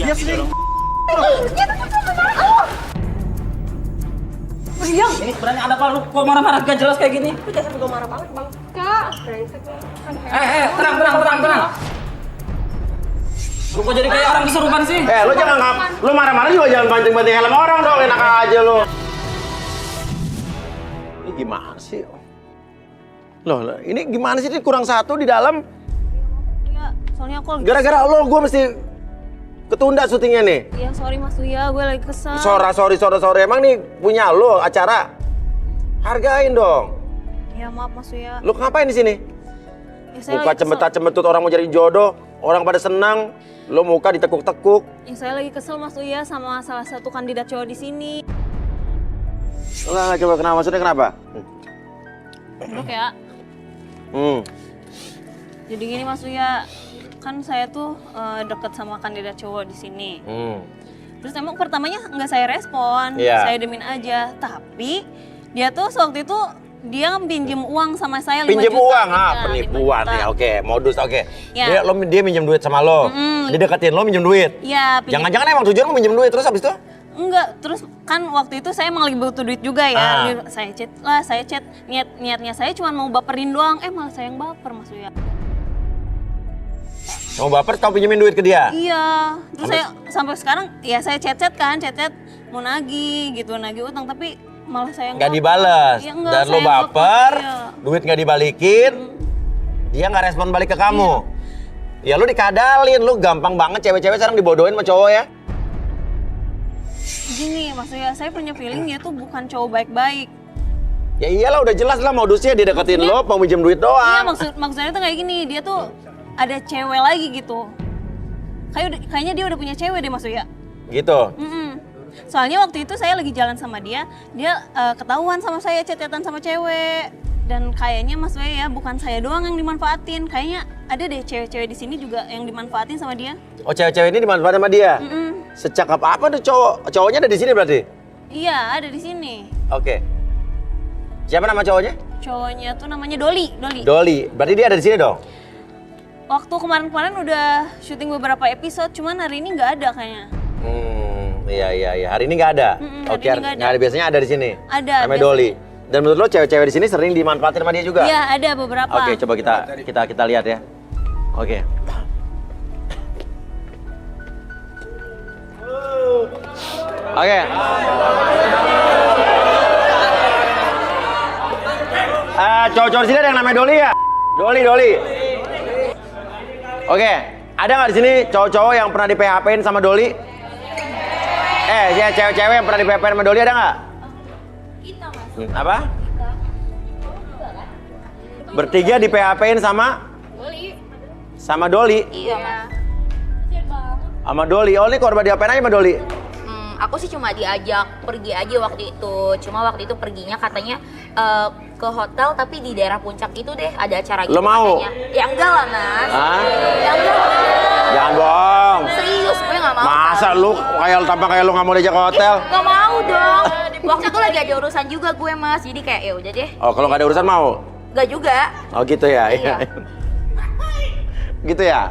Dia sering. Diam. Ini sebenarnya ada apa? Lu kok marah-marah gak jelas kayak gini? Lu jangan sampai gue marah banget, Bang. Kak. Tenang. Lu kok jadi kayak orang kesurupan sih? Lu jangan lu marah-marah juga jangan banting-banting helm orang dong, enak aja lu. Ini gimana sih? Loh, ini gimana sih? Ini kurang satu di dalam. Iya, soalnya aku lagi... Gara-gara lo, gue mesti ketunda syutingnya nih. Iya, sorry Mas Uya, gue lagi kesel. Sorry. Emang nih punya lo acara? Hargain dong. Iya, maaf Mas Uya. Lu ngapain di sini? Ya, saya Muka lagi kesel. cembetat-cembetut orang mau jadi jodoh, orang pada senang. Lo muka ditekuk-tekuk. Ya, saya lagi kesel Mas Uya sama salah satu kandidat cowok di sini. Enggak, coba kenapa? Maksudnya kenapa? Duduk ya. Jadi gini Mas Uya, kan saya tuh deket sama kandidat cowok di sini. Terus emang pertamanya nggak saya respon, Iya. saya demin aja. Tapi dia tuh waktu itu dia pinjem uang sama saya 5 Pinjem juta. uang, Iya, penipuan 5 juta. ya, oke, modus, oke. Ya. Dia minjem duit sama lo, dia deketin lo minjem duit. Iya, pinjem. Jangan-jangan emang tujuan mau minjem duit terus habis itu? Enggak, terus kan waktu itu saya emang lagi butuh duit juga ya. Saya chat, niatnya saya cuma mau baperin doang. Malah saya yang baper Mas Uya. Mau baper, kau pinjemin duit ke dia? Iya, terus saya sampai sekarang ya saya chat mau nagih utang tapi malah saya Nggak dibales, Iya, enggak, dan lo saya baper, iya. duit nggak dibalikin, dia nggak respon balik ke kamu. Ya lo dikadalin, lo gampang banget cewek-cewek sekarang dibodohin sama cowok ya. Gini maksudnya saya punya feeling dia tuh bukan cowok baik-baik. Ya iyalah udah jelas lah modusnya dia deketin lo, mau minjem duit Iya doang. maksudnya tuh kayak gini, dia tuh ada cewek lagi gitu. Kayaknya dia udah punya cewek deh Mas Uya. Gitu. Soalnya waktu itu saya lagi jalan sama dia ketahuan sama saya chat-chatan sama cewek. Dan kayaknya Mas Uya ya bukan saya doang yang dimanfaatin. Kayaknya ada deh cewek-cewek di sini juga yang dimanfaatin sama dia. Oh cewek-cewek ini dimanfaatin sama dia? Secakap apa tuh cowok? Cowoknya ada di sini berarti? Iya ada di sini. Oke. Siapa nama cowoknya? Cowoknya tuh namanya Doli. Doli. Berarti dia ada di sini dong? Waktu kemarin-kemarin udah syuting beberapa episode, cuman hari ini nggak ada kayaknya. Iya. Hari ini nggak ada? Oke, hari ini nggak ada. biasanya ada di sini? Ada, Namanya biasanya. Doli. Dan menurut lo cewek-cewek di sini sering dimanfaatin sama dia juga? Iya ada beberapa. Oke, coba kita lihat ya. Oke. Oke. Cowok-cowok di sini ada yang namanya Doli ya? Doli. Oke, ada nggak di sini cowok-cowok yang pernah di PHP-in sama Doli? Ya cewek-cewek yang pernah di PHP-in sama Doli ada nggak? Kita Mas. Apa? Bertiga di PHP-in sama? Doli. Sama Doli? Iya Mas. Sama Doli? Oh ini korban diapain aja sama Doli? Aku sih cuma diajak pergi aja waktu itu. Cuma waktu itu perginya katanya ke hotel tapi di daerah puncak itu deh ada acara gitu. Lo mau? Katanya. Ya enggak lah Mas. Hah? Ya enggak lah. Jangan bohong. Serius gue nggak mau. Masa lu tampak kayak lu nggak mau diajak ke hotel? Nggak mau dong. Waktu itu lagi ada urusan juga gue Mas. Jadi kayak ya udah deh. Oh kalau nggak ada urusan mau? Nggak juga. Oh gitu ya? Iya. Gitu ya?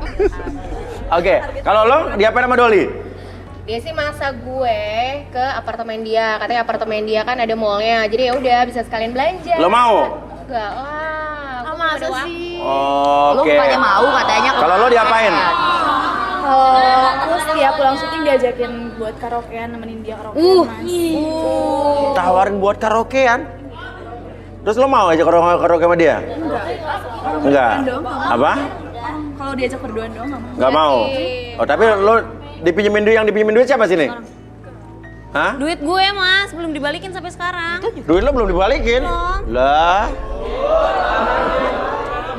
Oke, kalau lo diapain sama Doli? Dia sih maksa gue ke apartemen dia, katanya apartemen dia kan ada mallnya, jadi ya udah bisa sekalian belanja. Lo mau? Enggak lah, aku Masa ada waktu. sih? Oke. Lu bukannya mau katanya. Kalau lo diapain? Kalau aku setiap pulang syuting diajakin buat karaokean, nemenin dia karaokean Mas. Tawarin buat karaokean? Terus lo mau aja karaoke sama dia? Enggak. Apa? Kalau diajak berduaan doang nggak mau. Nggak mau? Oh tapi lo dipinjemin duit siapa sini? Hah? Duit gue Mas belum dibalikin sampai sekarang. Duit lo belum dibalikin? Belum. Lah.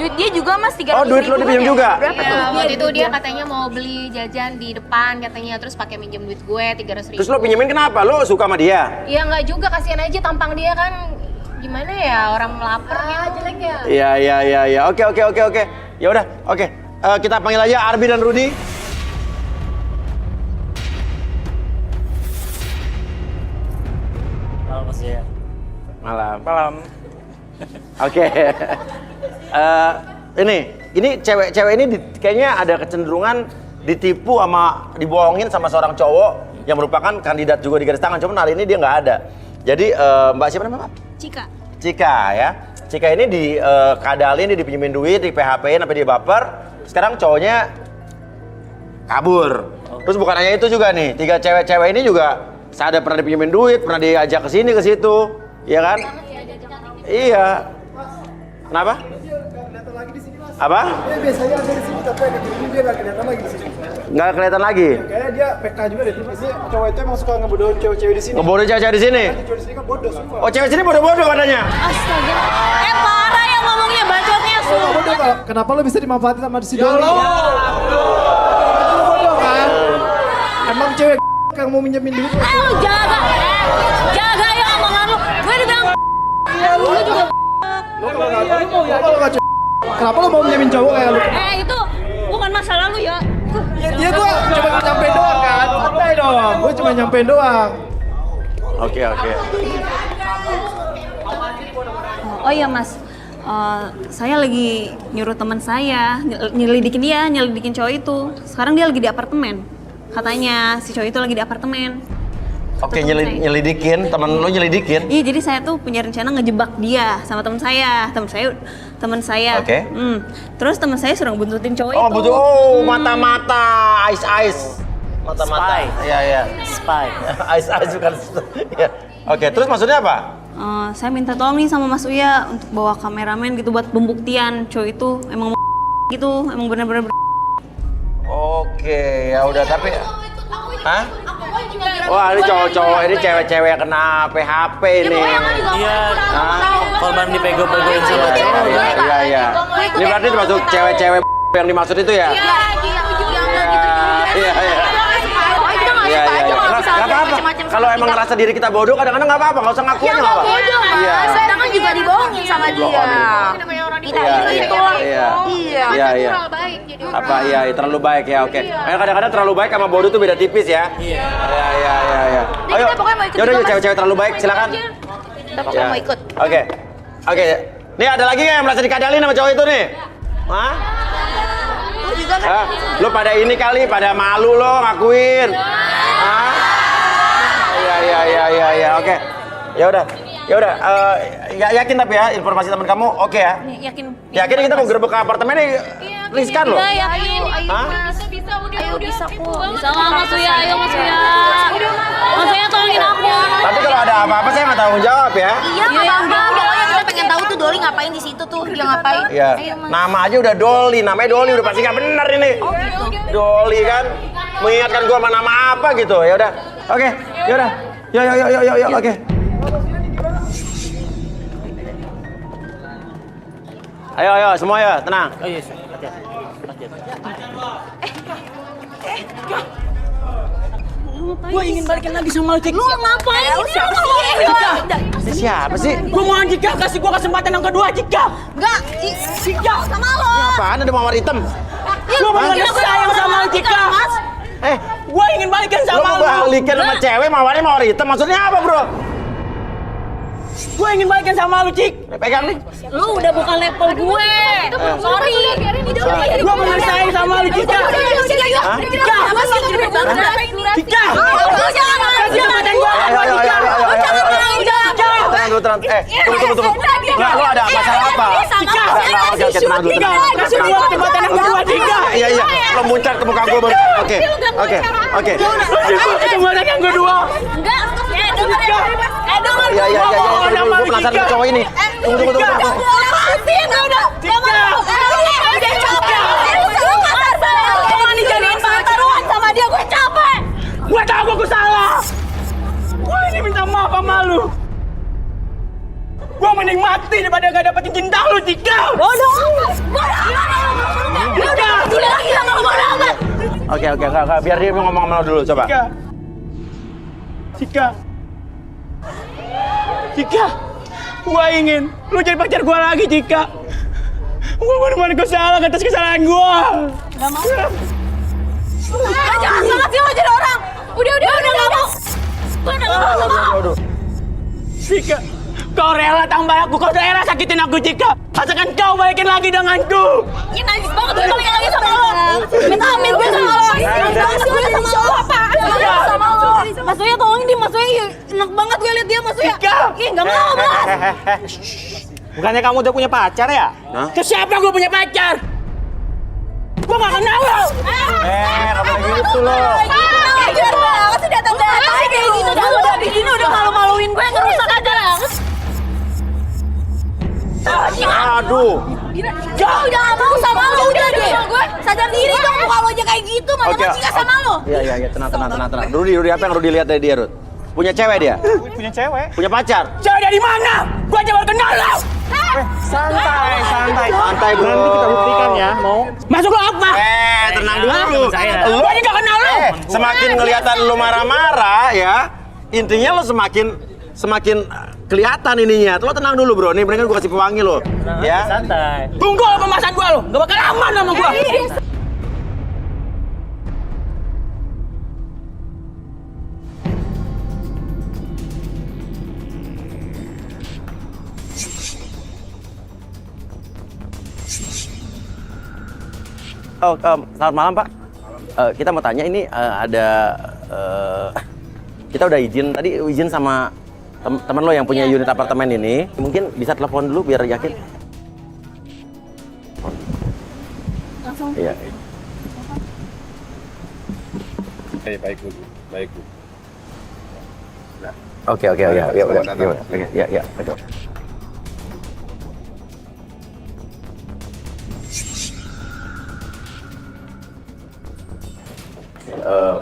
Duit dia juga Mas 300.000. Oh duit lo dipinjam juga? Berapa tuh? Ya, waktu itu dia katanya mau beli jajan di depan katanya, terus pakai minjem duit gue 300.000. Terus lo pinjemin kenapa? Lo suka sama dia? Ya nggak juga, kasihan aja tampang dia kan gimana ya, orang lapar gitu. Jelek ya. Iya. Oke. Ya udah, oke. Kita panggil aja Arbi dan Rudi. Halo Mas ya. Malam. Oke. Ini cewek-cewek ini kayaknya ada kecenderungan ditipu dibohongin sama seorang cowok yang merupakan kandidat juga di garis tangan. Cuman hari ini dia nggak ada. Jadi Mbak siapa namanya, Pak? Cika. Cika ya. Cika ini dikadalin, dia dipinjemin duit, di PHP-in sampai dia baper. Sekarang cowoknya kabur. Terus bukan hanya itu juga nih, 3 cewek-cewek ini juga saya ada pernah dipinjemin duit, pernah diajak ke sini ke situ, iya kan? Iya. Kenapa? Apa? Dia biasanya ada di sini tapi ada di sini dia nggak kelihatan lagi di sini. Nggak kelihatan lagi. Kayaknya dia PK juga deh. Ini cowok itu emang suka ngebodohin cewek-cewek di sini. Ngebodohin cewek-cewek di sini. Cewek di sini kan bodoh sumpah. Oh, cewek sini bodoh-bodoh katanya. Astaga. Parah ya ngomongnya bacotnya. Kalau bodoh kalau kenapa lo bisa dimanfaatin sama si Doli? Itu lo bodoh kan? Emang cewek yang mau minjemin duit. Lu jaga ya omongan lu. Gue dibilang lu juga. Lo kalau nggak kenapa lo mau minjemin cowok kayak lu? Itu bukan masalah lu ya. Dia tuh cuma nyampein doang kan? Santai dong. Gue cuma nyampein doang. Oke. Oh iya Mas, saya lagi nyuruh teman saya nyelidikin cowok itu. Sekarang dia lagi di apartemen. Katanya si cowok itu lagi di apartemen. Oke, nyelidikin, temen lo nyelidikin. Iya, jadi saya tuh punya rencana ngejebak dia sama teman saya. Oke. Terus teman saya suruh buntutin cowok itu. Oh, betul. Oh, mata-mata, ice. Mata-mata. Iya. Spy. Ice bukan. Iya. Oke, terus maksudnya apa? Saya minta tolong nih sama Mas Uya untuk bawa kameramen gitu buat pembuktian cowok itu emang gitu, emang bener-bener. Oke, ya udah tapi. Hah? Wah, ini cowok-cowok ini cewek-cewek yang kena PHP ini. Iya. Korban dipego-pegoin sama cewek. Iya. Ini berarti termasuk cewek-cewek yang dimaksud itu ya? Iya. Gak apa-apa. Kalau emang ngerasa diri kita bodoh, kadang-kadang gak apa-apa. Gak usah ngaku aja. Gak apa-apa. Iya. Kita kan juga dibohongin sama dia. Kita itu. Iya. Apa? Iya, terlalu baik ya. Oke. Kadang-kadang terlalu baik sama bodoh tuh beda tipis ya. Iya. Ayo. Yaudah, cewek-cewek terlalu baik, silakan. Kita pokoknya mau ikut. Oke. Nih ada lagi nggak yang merasa dikadalin sama cowok itu nih? Hah? Lu juga kan? Lo pada ini kali, pada malu lo ngakuin. Hah? Iya. Oke. Ya udah. Yakin tapi ya informasi teman kamu oke ya? Yakin kita mau gerbek ke apartemen nih? Riskan loh. Iya, yakin. Hah? Bisa kok. Bisa nggak Mas Uya? Ayo Mas Uya. Mas Uya tolongin aku. Tapi kalau ada apa-apa saya nggak tanggung jawab ya. Iya, nggak apa-apa. Pokoknya kita pengen tahu tuh Doli ngapain di situ tuh. Dia ngapain? Iya. Nama aja udah Doli, namanya Doli udah pasti nggak bener ini. Doli kan mengingatkan gua sama nama apa gitu. Ya udah. Oke. Ya udah. Yuk. Oke. Ayo semua ya, tenang. Oh iya, Gue ingin balikin lagi sama lu, Cik. Lu ngapain? Siapa sih? Gue mau Cika, kasih gue kesempatan yang kedua, Cika. Enggak, Cika sama lo. Apaan ada mawar hitam? Gue bener sayang sama lu, Cika. Gue ingin balikin sama lu. Lu balikin sama cewek mawarnya mawar hitam, maksudnya apa bro? Gue ingin balikin sama lu, Cik. Pegang nih. Lu udah bukan level gue. Sorry. Gue bener sayang sama lu, Cika. Cika. Tenang. Tunggu. Nggak, lu ada masalah apa? Cika. Oke, tenang dulu. Kasih gue kesempatan yang kedua, Cika. Iya. Lo muncrat ke muka gue baru. Oke. Kesempatan yang kedua. Enggak, dengerin. Iya. Gue penasaran sama cowok ini. Tunggu. Lepasin, udah capek. Jangan dijadiin taruhan sama dia, gue capek. Gue tahu gue salah. Gue ini minta maaf sama lu. Gue mending mati daripada gak dapetin cinta lu, Cika. Bodoh amat. Ya udah, dulu lagi lah ngomong bodoh amat. Oke, biar dia ngomong sama lo dulu, coba. Cika, gue ingin lu jadi pacar gue lagi, Cika. Gue bener-bener salah atas kesalahan gue. Gak mau. Jangan banget sih lo jadi orang. Udah gak mau. Gue udah gak mau. Cika, kau rela tambah aku, kau rela sakitin aku, Cika. Asalkan kau balikin lagi denganku. Ini najis banget gue balikin lagi sama lo. banget. Minta amin gue sama lo. Sama lo. Mas Uya tolongin di Mas Uya. Enak banget gue liat dia Mas Uya. Ih, enggak mau, Mas. Bukannya kamu udah punya pacar ya? Hah? Ke siapa gue punya pacar? Gue gak kenal lo. Nggak boleh gitu lo. Ajar banget sih datang-datang kayak gitu. Udah begini udah malu-maluin gue ngerusak aja banget. Aduh. Udah gak mau sama lo, udah deh. Sadar diri dong, muka lo aja kayak gitu. Mana Oke. Cika sama lo. Iya, tenang. Rudi apa yang Rudi lihat dari dia, Rud? Punya cewek dia? Punya cewek. Punya pacar? Cewek dari mana? Gue aja baru kenal lo. Santai, bro. Nanti kita buktikan ya, mau. Masuk lo apa? Tenang dulu. Lu aja gak kenal lo. Semakin ngeliatan lu marah-marah ya, intinya lu semakin kelihatan ininya. Lo tenang dulu, bro. Nih, mendingan gue kasih pewangi lo. Ya. Santai. Tunggu lo pembahasan gue lo. Gak bakal aman sama gue. Oh, selamat malam, Pak. Kita mau tanya ini ada kita udah izin sama teman lo yang punya unit apartemen ini. Mungkin bisa telepon dulu biar yakin. Langsung. Iya. Baik Bu. Oke, ya, betul.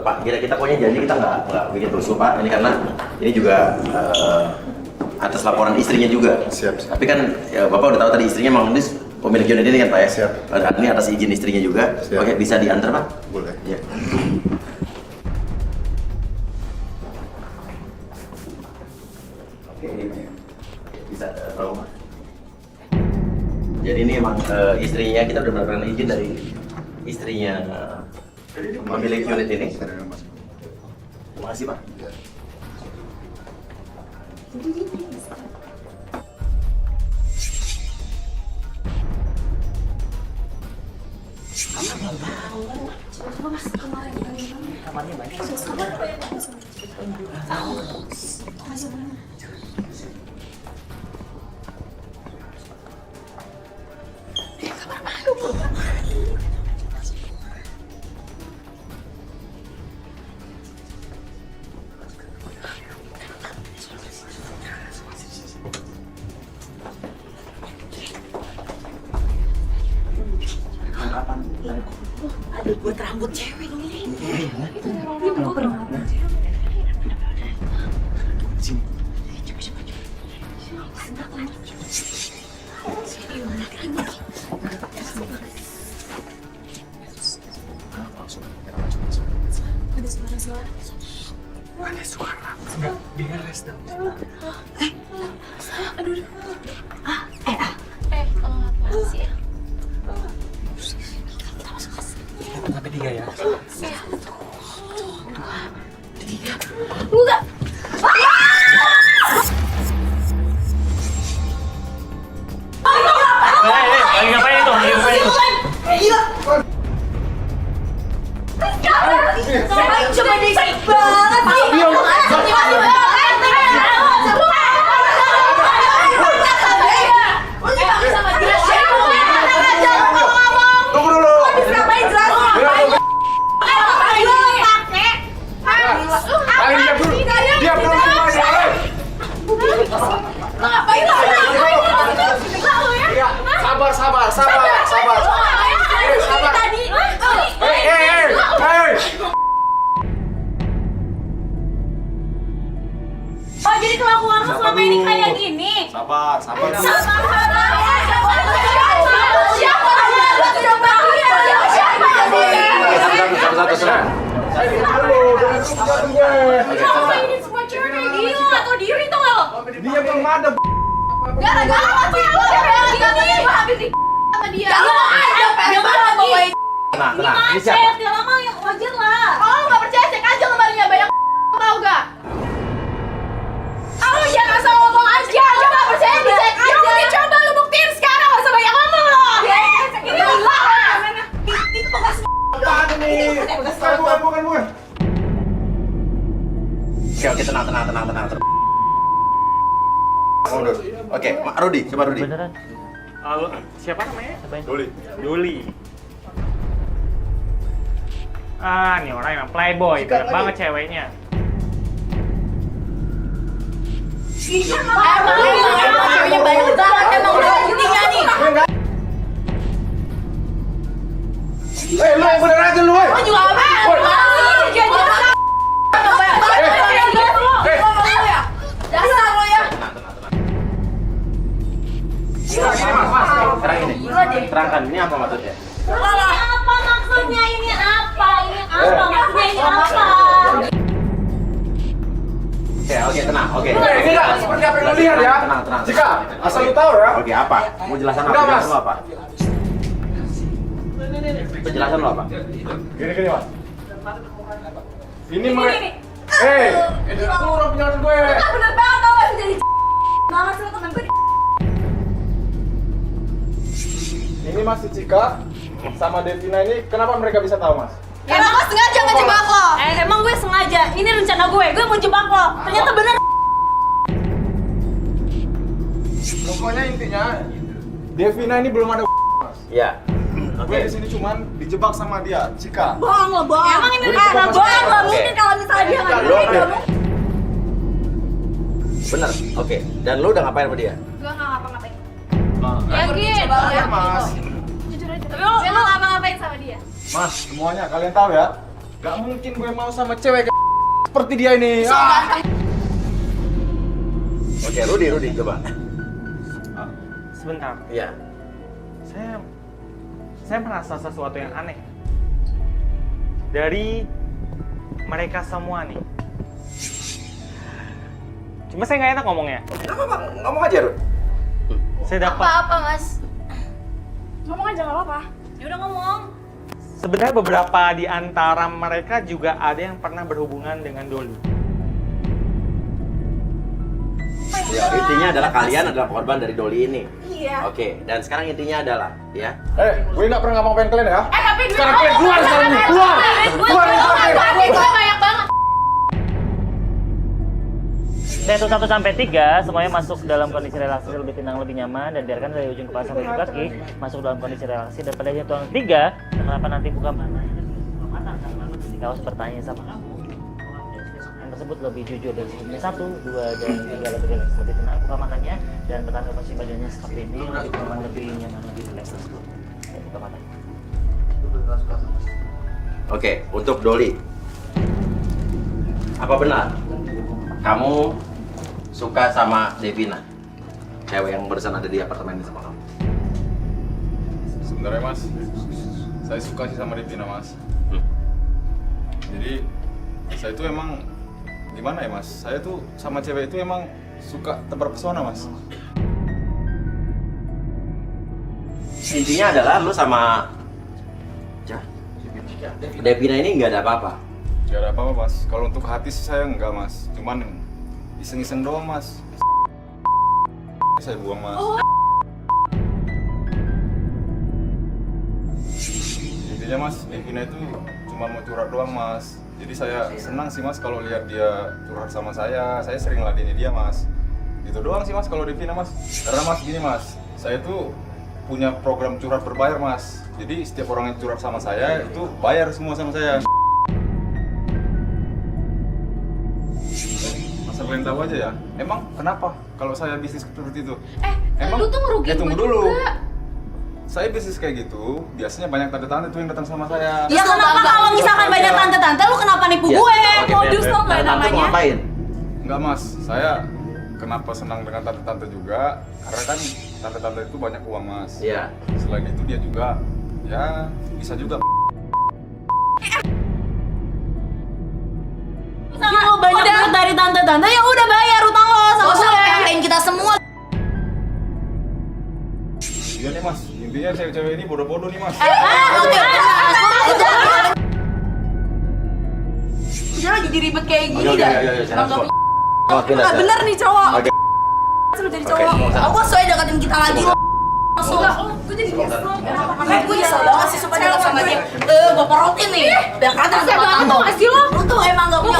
Pak, kita pokoknya janji kita nggak bikin rusuh, Pak. Ini karena ini juga atas laporan istrinya juga. Siap. Tapi kan ya, Bapak udah tahu tadi istrinya Mang Nudis pemilik unit ini kan, Pak ya? Siap. Ini atas izin istrinya juga. Siap. Oke, bisa diantar, Pak? Boleh. Iya. Oke, ini bisa tolong, Pak. Jadi ini emang istrinya kita udah mendapatkan izin dari istrinya pemilik unit ini. Terima kasih, Pak. Lagi ngapain itu? Cuma dikit banget Tunggu dulu. Diam dulu semuanya. Sabar. Oh, jadi kelakuan lo selama ini kayak gini? Sabar. Satu senang. Ini semua cewek kayak gini lo gak tau diri tau gak lo? Dia belum ada. Gara-gara apa ya lo habis di sama dia? Gak lo aja pengen banget. Tenang. Ini Cek, siapa? tidak lama ya wajar lah. Kalau lo nggak percaya cek aja lemarinya banyak tau gak? Lo jangan asal ngomong aja, coba percaya dicek aja. Mungkin coba lo buktiin sekarang, gak usah banyak ngomong lo. Ini gila. Itu bekas Oke, tenang. Mundur. Oke, Rudi, coba Rudi. Beneran? Halo, siapa namanya? Doli. Ah, nih orang emang playboy, banyak banget ceweknya. Emang ceweknya banyak banget, emang udah intinya nih. Lu yang bener aja lu, Lo juga apa? Dasar lo ya. Sekarang ini. Terangkan ini apa maksudnya? Apa maksudnya ini apa? Maksudnya ini apa? Oke, tenang. Oke. Ini nggak seperti apa yang lu lihat ya. Tenang. Jika asal lu tahu ya. Oke, apa? Mau jelasan apa? Enggak, Mas. Penjelasan lu apa? Penjelasan lu apa? Gini mas. Ini mereka. Itu orang penjelasan gue. Bener banget tau gak sih jadi banget sih lo temen gue. Ini mas si Cika sama Devina ini kenapa mereka bisa tahu mas? Karena gue sengaja ngejebak lo. Emang gue sengaja. Ini rencana gue mau jebak lo. Ternyata bener. Pokoknya intinya Devina ini belum ada mas. Iya. Gue di sini cuman dijebak sama dia, Cika. Bohong lo, bohong. Emang ini Gue karena dijebak bohong sama lo. dia. Mungkin kalau misalnya dia nggak Lo- ngomong. Bener. Oke. Dan lu udah ngapain sama dia? Gue nggak ngapa-ngapain. Yakin? Ya mas. Tapi lo emang ngapa-ngapain sama dia? Mas, semuanya kalian tahu ya. Gak mungkin gue mau sama cewek seperti dia ini. Oke, Rudi coba. Sebentar, Iya. saya merasa sesuatu yang aneh dari mereka semua nih. Cuma saya nggak enak ngomongnya. Kenapa Bang? Ngomong aja, Rud. Saya dapat. Apa mas? Ngomong aja nggak apa-apa. Ya udah ngomong. Sebenarnya beberapa di antara mereka juga ada yang pernah berhubungan dengan Doli. Ya, intinya adalah kalian adalah korban dari Doli ini. Iya. Oke, dan sekarang intinya adalah, ya. Gue gak pernah ngapa-ngapain kalian ya. Tapi duit Sekarang kalian keluar sekarang nih, keluar. Keluar dari kafe. gue banyak banget. Dari 1 sampai 3 semuanya masuk dalam kondisi relaksi lebih tenang, lebih nyaman, dan biarkan dari ujung kepala sampai ujung kaki masuk dalam kondisi relaksi. Dan pada hitungan 3, kenapa nanti buka mana? Jika harus bertanya sama kamu, yang tersebut lebih jujur dari sebelumnya. 1, 2, dan 3 lebih relax, lebih tenang, buka matanya dan bertanda posisi badannya seperti ini, lebih nyaman, lebih relax tersebut. Dan buka matanya. Oke, untuk Doli. Apa benar kamu suka sama Devina? Cewek yang barusan ada di apartemen ini sama kamu. Sebenarnya mas, saya suka sih sama Devina mas. Jadi saya itu emang gimana ya mas? Saya tuh sama cewek itu emang suka terpesona mas. Intinya adalah lu sama Devina ini nggak ada apa-apa. Gak ada apa-apa mas. Kalau untuk hati sih saya enggak mas. Cuman iseng-iseng doang mas. Saya buang mas. Intinya mas, Devina itu cuma mau curhat doang mas. Jadi saya senang sih mas kalau lihat dia curhat sama saya. Saya sering ladeni dia mas. Gitu doang sih mas kalau Devina mas. Karena mas gini mas, saya tuh punya program curhat berbayar mas. Jadi setiap orang yang curhat sama saya itu bayar semua sama saya. Asal kalian tahu aja ya. Emang kenapa kalau saya bisnis seperti itu? Lu tuh ngerugiin tunggu gue dulu. juga. Saya bisnis kayak gitu, biasanya banyak tante-tante tuh yang datang sama saya. Ya kenapa kalau misalkan banyak tante-tante lu kenapa nipu Ya, gue? oke, Modus biar- tuh biar nggak tante mau namanya. ngapain? Enggak mas, saya kenapa senang dengan tante-tante juga? Karena kan tante-tante itu banyak uang mas. Iya. Selain itu dia juga, ya bisa juga. Misalkan lo banyak duit dari tante-tante ya udah bayar utang lo sama Gak usah gue. ngatain kita semua. Iya nih mas, intinya cewek-cewek ini bodoh-bodoh nih mas. Oke. Udah lagi jadi ribet kayak gini dah. Pindah. Bener nih cowok. Oke. Suruh jadi cowok. Awas soalnya deketin kita lagi. Langsung. Gue jadi nyesel. Gue nyesel banget sih sumpah deket sama dia. Gue porotin nih. Biar kata sama kamu. Lu tuh emang gak punya.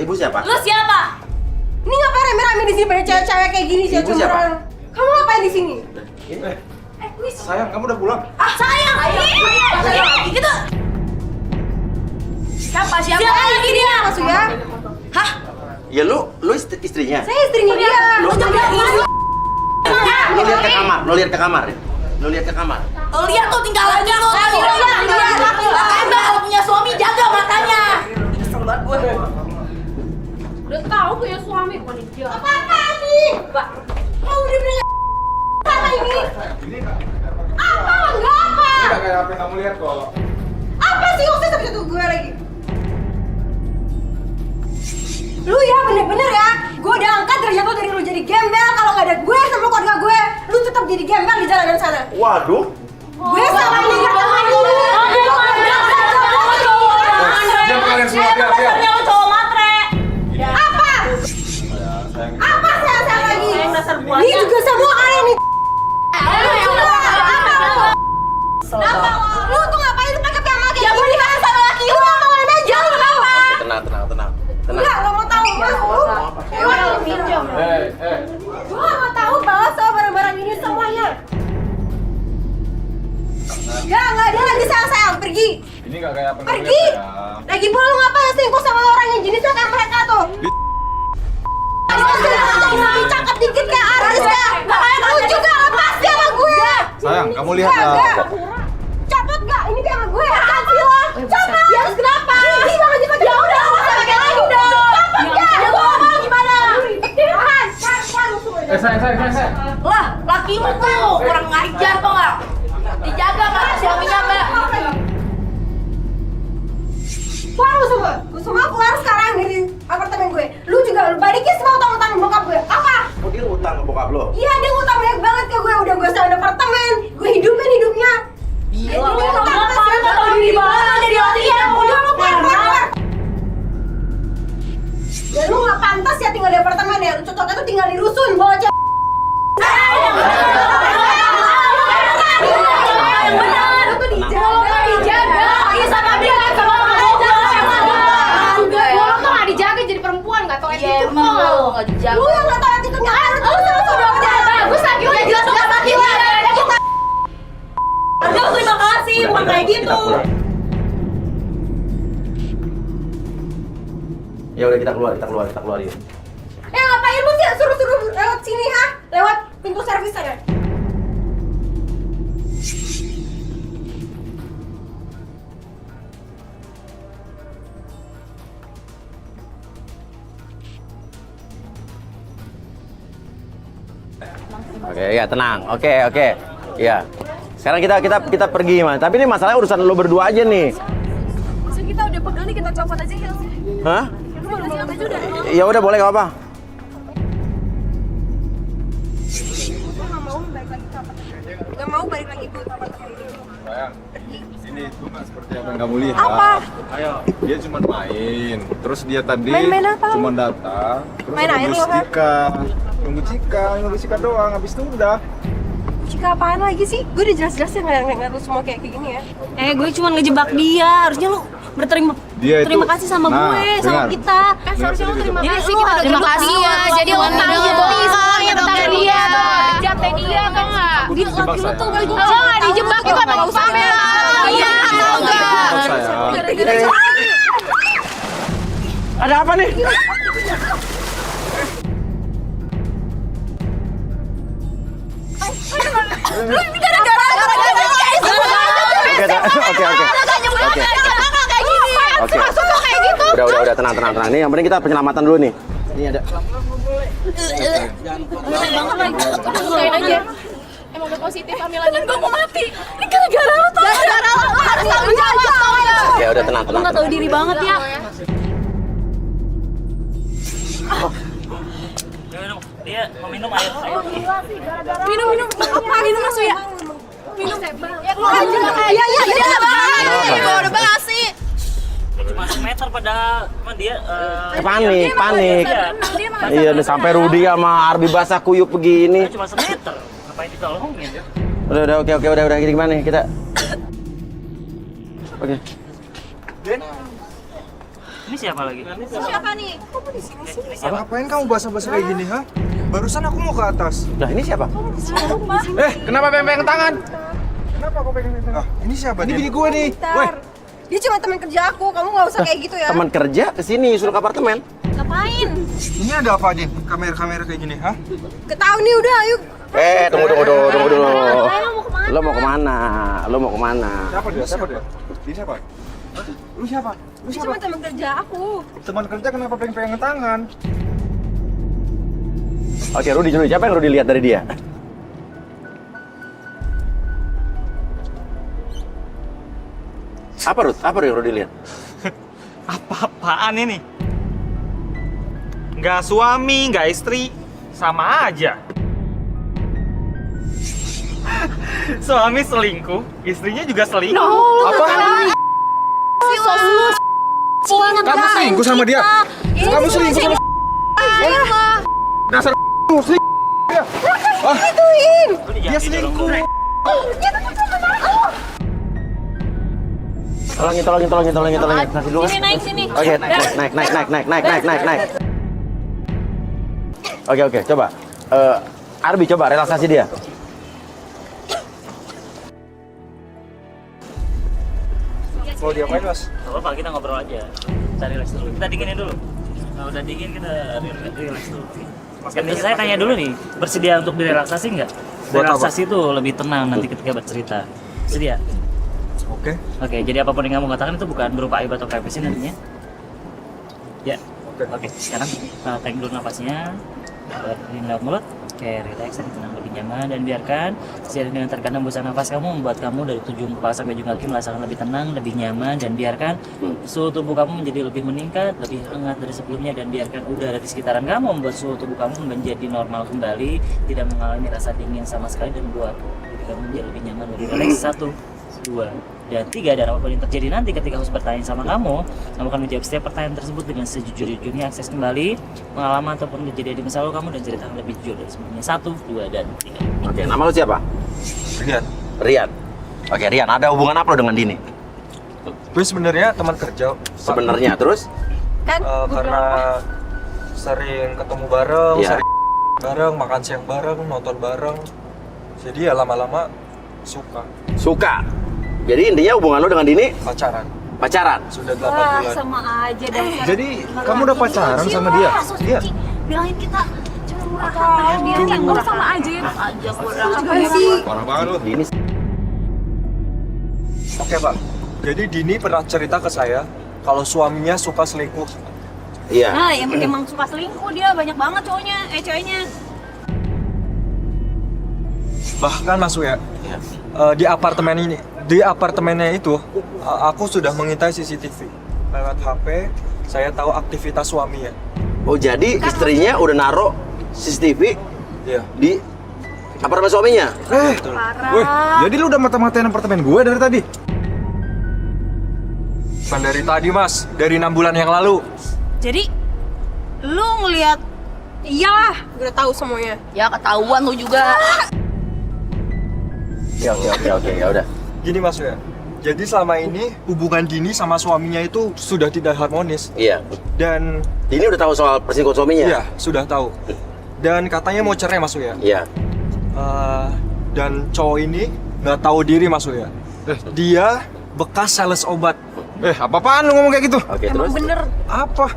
Ibu siapa? Lu siapa? Ini ngapain rame-rame di sini pada cewek-cewek kayak gini, Ibu siapa? cewek-cewek? Kamu ngapain di sini? Sayang, kamu udah pulang? Sayang, itu siapa lagi dia maksudnya? Hah? Ya lu istrinya. Saya istrinya dia. Lu Lu lihat ke kamar, lu lihat ke kamar. Lu lihat ke kamar. lihat tuh tinggalannya lu. Lihat, kalau punya suami jaga matanya. Kesel banget gue. Udah tahu punya suami bukan dia. Apa-apaan nih? Pak. Mau udah bilang apa ini? Apa? Enggak apa. Ini gak kayak apa yang kamu lihat kok. Apa sih usah sampai satu gue lagi? Lu ya bener-bener ya, gue udah angkat derajat lo dari lu jadi gembel. Kalau nggak ada gue sama keluarga gue, lu tetap jadi gembel di jalanan sana. Waduh. Gue sama ini teman lu. Diam kalian semua, diam. Lu cowok matre. Apa? Sayang. Apa saya lagi? Ini juga semua kalian nih. Apa? Lu tuh ngapain lu pakai piyama kayak gini? Ya sama laki lu omongan aja, lu kenapa? Tenang. Enggak mau tahu mas. Lu pinjam. Gue gak mau tahu bawa semua barang-barang ini semuanya. Enggak, dia lagi sayang-sayang, pergi. Ini gak kayak apa yang kamu Pergi. lihat, sayang. Lagi pula lu ngapain selingkuh sama orang yang jenisnya kayak mereka tuh? Lebih cakep dikit kayak artis kayak. Lu juga lepas dia sama gue. Sayang, kamu lihat Enggak. lah. Capot gak? Ini kayak sama gue ya? Kan sih lo? Capot! Ya harus kenapa? Gigi banget cepet. Ya udah, gak usah pakai lagi dong. Capot gak? Ya gue mau gimana? Kan musuh. Sayang. Lah, laki lu tuh kurang ngajar tau gak? Dijaga sama suaminya mbak. Keluar lu semua. Lu semua keluar sekarang dari apartemen gue. Lu juga balikin semua utang-utang bokap gue. Apa? Oh, dia utang ke bokap lo. Iya, dia ngutang banyak banget ke gue. Udah gue sewa apartemen. Gue hidupin hidupnya. Gila, lu gak tau diri banget jadi latihan. Udah lu keluar. Dan lu gak pantas ya tinggal di apartemen ya. Lu cocoknya tuh tinggal di rusun. Bawa cewek. Benar, lu tuh dijaga. Iya sama dia kan sama lu tuh gak dijaga jadi perempuan gak tau attitude. Gak dijaga. Lu yang gak tau attitude gak harus. Lu sama saudara bagus lagi udah jelas-jelas lagi lah. Aduh, terima kasih, bukan kayak gitu. Ya udah kita keluar yuk. Ngapain lu sih suruh-suruh lewat sini ha? Lewat pintu servis sana. Oke, ya tenang. Oke. Iya. Sekarang kita pergi, Man. Tapi ini masalahnya urusan lo berdua aja nih. Bisa kita udah pegang nih, kita copot aja ya. Hah? Lu mau siap aja udah. Ya udah boleh enggak apa. Gak mau balik lagi ke apartemen ini. Sayang, ini tuh gak seperti apa yang kamu lihat. Apa? Dia cuma main. Terus dia tadi Main apa? cuma datang. Terus Main air lu, kan? nunggu Cika doang. Habis itu udah. Cika apaan lagi sih? Gue udah jelas-jelas ya ngeliat lu semua kayak gini ya. Gue cuma ngejebak dia. Harusnya lu berterima Dia itu- terima kasih sama Nah, gue, sama dengar. kita. Kan seharusnya lu terima Jadi kasih lu kita udah terima terima kasih kasih ya. jadi utang aja bohong ya utang dia jatah dia kan nggak Dia laki lu tuh kali gue. oh nggak dijebak itu emang usahanya iya atau enggak Sayang. Ada apa nih? Oke. Udah tenang. Nih yang penting kita penyelamatan dulu nih. Ini ada. Usahain aja. Emang udah positif hamilannya. Gue mau mati. Ini gara-gara lo tau. Gara-gara lo harus tanggung jawab. Ya udah tenang. Lu nggak tahu diri banget ya. Dia mau minum air. Minum. Apa? Minum masuk ya? Minum. Ya keluar aja. iya udah basi Cuma semeter padahal cuma dia Panik. Iya. Iya, udah sampai Rudi sama Arbi basah kuyup begini. Cuma semeter. Ngapain ditolongin? Udah, oke. Udah gimana nih kita? Oke. Ini siapa lagi? Siapa nih? Ini siapa? Ngapain kamu basa-basa kayak gini, ha? Barusan aku mau ke atas. Nah, ini siapa? Kenapa pegang tangan? Kenapa kau pegang tangan? Ini siapa? Ini bini gue nih. Weh, Dia cuma teman kerja aku, kamu nggak usah kayak gitu ya. Teman kerja kesini suruh ke apartemen. Ngapain? ini ada apa, Din? Kamera-kamera kayak gini, ha? Ketahui nih udah, ayo. Tunggu dulu. Lo mau kemana? Lo mau kemana? Siapa dia? Siapa dia? Ini siapa? Lu siapa? Lu Dia siapa? cuma teman kerja aku. Teman kerja kenapa pegang tangan? Oke, Rudy. Siapa yang Rudy lihat dari dia? Apa yang Rudy lihat? Apa-apaan ini? Nggak suami, nggak istri, sama aja. Suami selingkuh, istrinya juga selingkuh. Apa? Kamu selingkuh sama dia? Kamu selingkuh sama dasar selingkuh. Dia selingkuh. Tolongin. Kasih dulu. Sini naik sini. Oke, naik. Oke, coba. Arbi, coba relaksasi dia. Mau diapain, Mas? Gak apa-apa, kita ngobrol aja. Kita relax dulu. Kita dinginin dulu. Nah, udah dingin, kita relax dulu. Jadi saya tanya dulu nih, bersedia untuk direlaksasi nggak? Relaksasi itu lebih tenang nanti ketika bercerita. Sedia? Oke. Oke, jadi apapun yang kamu katakan itu bukan berupa aib atau privacy nantinya. Ya. Oke, sekarang tarik dulu napasnya. Di lewat mulut. Oke, relax dan tenang, lebih nyaman, dan biarkan seiring dengan terkadang hembusan nafas kamu membuat kamu dari ujung kepala sampai ujung kaki merasakan lebih tenang, lebih nyaman, dan biarkan suhu tubuh kamu menjadi lebih meningkat, lebih hangat dari sebelumnya, dan biarkan udara di sekitaran kamu membuat suhu tubuh kamu menjadi normal kembali, tidak mengalami rasa dingin sama sekali, dan buat diri kamu menjadi lebih nyaman, lebih relax. 1, 2, dan 3, dan apapun yang terjadi nanti ketika harus bertanya sama kamu akan menjawab setiap pertanyaan tersebut dengan sejujur-jujurnya. Akses kembali pengalaman ataupun kejadian di masa lalu kamu dan cerita lebih jujur dari sebelumnya. 1, 2, dan 3. Oke, nama lu siapa? Rian. Oke, Rian, ada hubungan apa lo dengan Dini? Gue sebenarnya teman kerja. Pak. Sebenarnya, terus? Kan? Karena sering ketemu bareng, Iya. sering bareng, makan siang bareng, nonton bareng. Jadi ya lama-lama suka. Jadi intinya hubungan lo dengan Dini pacaran. Sudah Sudah 8 Wah, bulan. sama aja dong. Jadi kamu udah pacaran sama dia? Iya. Bilangin kita cuma murah dia yang murah sama aja. Parah banget lu. Dini. Oke, Pak. Jadi Dini pernah cerita ke saya kalau suaminya suka selingkuh. Iya. Nah, emang suka selingkuh dia, banyak banget ceweknya. Bahkan Mas ya, di apartemennya itu, aku sudah mengintai CCTV. Lewat HP, saya tahu aktivitas suaminya. Oh, jadi istrinya udah naruh CCTV Iya. di apartemen suaminya? Wih, jadi lu udah mata-matain apartemen gue dari tadi? Bukan dari tadi, Mas. Dari 6 bulan yang lalu. Jadi lu ngelihat Iyalah, gue udah tahu semuanya. Ya ketahuan lu juga. Ya, oke, ya udah. Gini, Mas ya. Jadi selama ini hubungan Dini sama suaminya itu sudah tidak harmonis. Iya. Dan Dini udah tahu soal perselingkuhan suaminya? iya, sudah tahu. Dan katanya mau cerai, Mas ya. Iya. Dan cowok ini nggak tahu diri, Mas ya. Dia bekas sales obat. Apa-apaan lu ngomong kayak gitu? Oke, terus? Apa?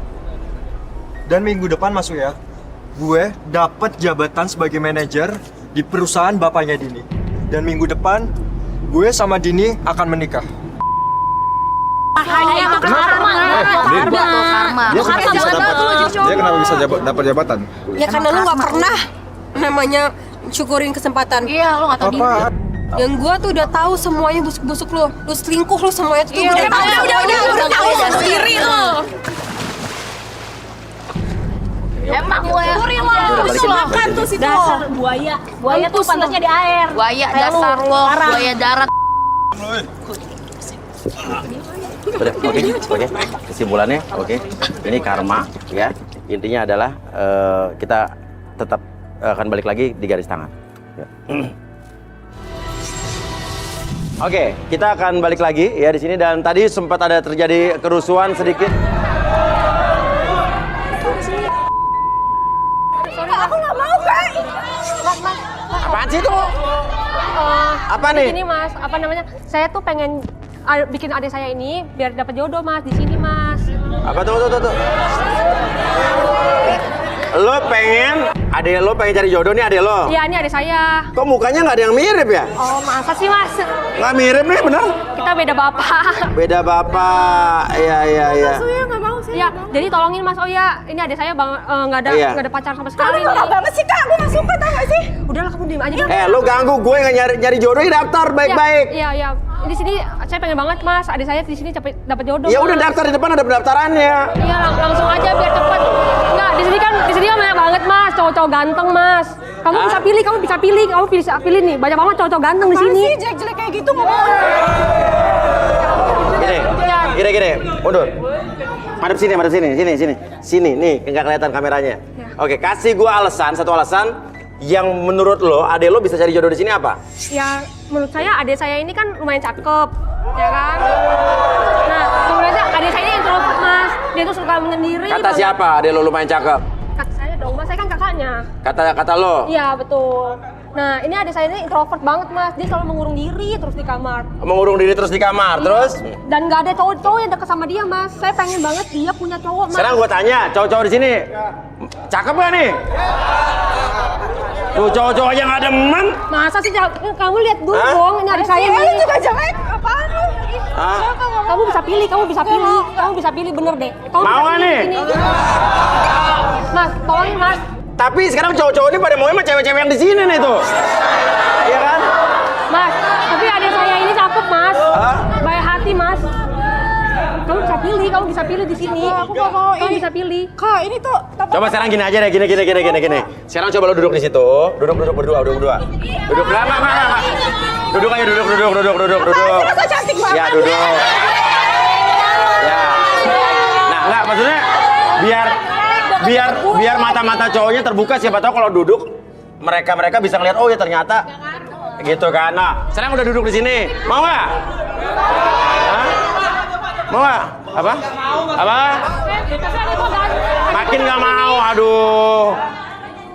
Dan minggu depan, Mas ya, gue dapat jabatan sebagai manajer di perusahaan bapaknya Dini. Dan minggu depan, gue sama Dini akan menikah. Karma. Dia kenapa bisa dapat jabatan? Ya karena lu nggak pernah namanya syukurin kesempatan. Iya, lo nggak tahu diri. Apa? Yang gua tuh udah tahu semuanya busuk-busuk lu selingkuh lu semuanya tuh Iya, udah tahu. udah tahu sendiri lo. Emang gue kan tuh situ. Dasar buaya tuh pantasnya di air. buaya dasar lo, buaya darat. Udah, oke. Kesimpulannya, oke. Ini karma, ya. Intinya adalah kita tetap akan balik lagi di garis tangan. Ya. Oke, kita akan balik lagi ya di sini, dan tadi sempat ada terjadi kerusuhan sedikit. Aku nggak mau, Kak. Apaan sih itu? Apa nih? Ini Mas, apa namanya? Saya tuh pengen bikin adik saya ini biar dapat jodoh Mas di sini Mas. Apa tuh? Lo pengen cari jodoh nih adek lo? Iya, ini adik saya. Kok mukanya nggak ada yang mirip ya? Oh, masa sih Mas? Nggak mirip nih, bener? Kita beda bapak. Beda bapak, iya. Saya nggak mau, saya. Ya, jadi tolongin Mas. Oh ya, ini adik saya nggak ada pacar sama sekali. Kamu banget sih, Kak. Aku nggak suka, tau nggak sih? Udahlah, kamu diem aja. Lo ganggu gue nggak nyari jodoh, daftar baik-baik. Iya. Di sini saya pengen banget Mas, adik saya di sini dapat jodoh. Ya udah Mas. daftar di depan ada pendaftarannya. Iya, langsung aja biar cepet. Enggak, di sini kan banyak banget Mas, cowok-cowok ganteng Mas. Kamu bisa pilih nih, banyak banget cowok-cowok ganteng di sini. Masih jelek-jelek kayak gitu ngomong. Gini, mundur. Madep sini, nih, nggak kelihatan kameranya. Oke, kasih gua satu alasan yang menurut lo, adek lo bisa cari jodoh di sini apa? Ya, menurut saya adik saya ini kan lumayan cakep, ya kan? Nah, sebenarnya adik saya ini introvert Mas, dia tuh suka menyendiri. Kata siapa adek lo lumayan cakep? Kata saya dong Mas, saya kan kakaknya. Kata lo? Iya, betul. Nah, ini adik saya ini introvert banget Mas, dia selalu mengurung diri terus di kamar. Mengurung diri terus di kamar, terus? Dan nggak ada cowok-cowok yang deket sama dia Mas, saya pengen banget dia punya cowok Mas. Sekarang gua tanya, cowok-cowok di sini cakep gak nih? Tuh cowok-cowok yang ada demen. Masa sih kamu lihat dulu dong, ini adik saya Ini nih. juga jelek. Apaan lu? Kamu bisa pilih bener deh. Kamu Mau nggak nih? Mas, tolongin Mas. Tapi sekarang cowok-cowok ini pada mau sama cewek-cewek yang di sini nih tuh. Iya kan? Mas, tapi adik saya ini cakep Mas. Baik hati Mas. Kamu bisa pilih di sini. Aku nggak mau. Kamu bisa pilih. Kak, ini tuh Coba sekarang gini aja deh, gini. Sekarang coba lo duduk di situ. Duduk berdua. Duduk. Enggak. Duduk aja, duduk. Masa cantik banget. Ya, duduk. Ya. Nah, enggak maksudnya biar mata-mata cowoknya terbuka, siapa tahu kalau duduk mereka bisa ngeliat, oh ya ternyata gitu kan. Nah, sekarang udah duduk di sini. Mau nggak? Hah? Mau nggak? Apa? Makin nggak mau, aduh.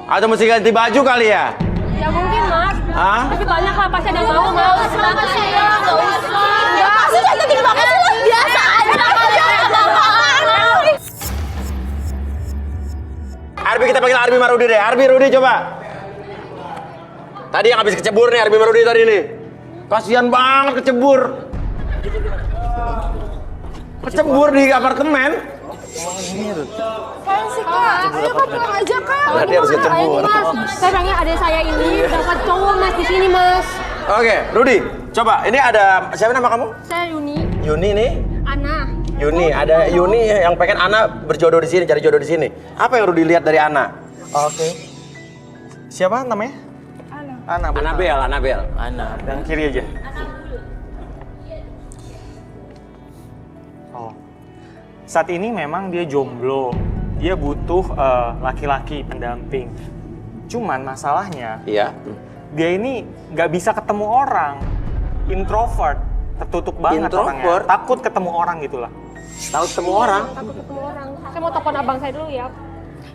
Atau mesti ganti baju kali ya? Ya mungkin Mas. Hah? Tapi banyak lah pasti ada yang mau Mas. Enggak sih cantik banget sih. Biasa aja. Arbi, kita panggil Arbi Marudi deh. Arbi, Rudi coba. Tadi yang habis kecebur nih, Arbi Marudi tadi nih. Kasian banget kecebur. Kecebur di apartemen. Apaan sih, Kak? Ayo Kak pulang aja, Kak. Berarti harus kecebur. Mas, saya pengen adik saya ini dapat cowok Mas di sini Mas. Oke, Rudi, coba. Ini ada siapa nama kamu? Saya Yuni. Yuni nih. Ana. Yuni, ada Yuni yang pengen Ana berjodoh di sini, cari jodoh di sini. Apa yang Rudi lihat dari Ana? Oke. Siapa namanya? Ana. Anabel. Ana. Yang kiri aja. Oh. Saat ini memang dia jomblo. Dia butuh laki-laki pendamping. Cuman masalahnya, Iya. dia ini nggak bisa ketemu orang. Introvert, tertutup banget Introvert? orangnya. Takut ketemu orang gitulah. Tahu ketemu orang? Takut ketemu orang. Saya mau telepon abang saya dulu ya.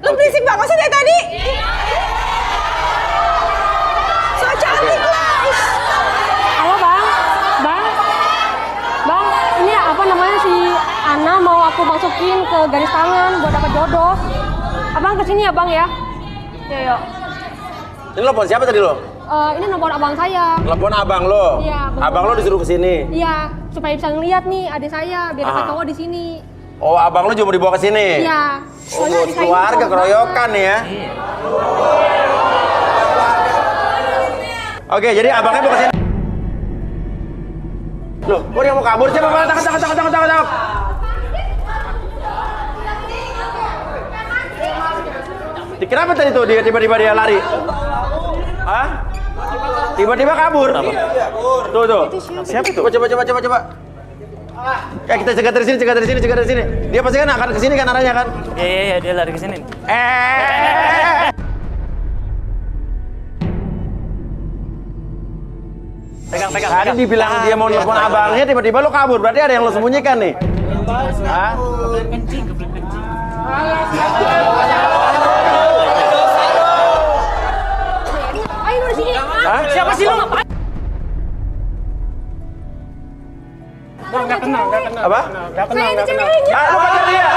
Lu berisik banget sih dari tadi. So cantik lah. Halo Bang. Bang, ini apa namanya si Ana mau aku masukin ke garis tangan buat dapat jodoh. Abang kesini ya Bang ya? Yuk. Ini lo siapa tadi lo? Ini nomor abang saya. Telepon abang lo. Iya, Abang lo disuruh kesini. Iya, supaya bisa ngeliat nih adik saya biar dapat Ah. cowok di sini. Oh, abang lo juga mau dibawa ke sini? Iya. Oh, Soalnya adik saya ini keluarga cowok keroyokan nih ya. Oke, jadi abangnya mau ke sini. Loh, kok dia mau kabur? Siapa? Takut. Kenapa tadi tuh dia tiba-tiba dia lari? Hah? Tiba-tiba kabur. Tuh. Siapa itu? Coba. Ya kita cegat dari sini. Dia pasti kan akan ke sini kan arahnya kan? Iya, dia lari ke sini. Pegang. Tadi dibilang dia mau nelfon abangnya, tiba-tiba lo kabur. Berarti ada yang lo sembunyikan nih. Hah? sih lu ngapain? Nggak kenal. Apa? Nggak kenal. Ah, lu pacar dia.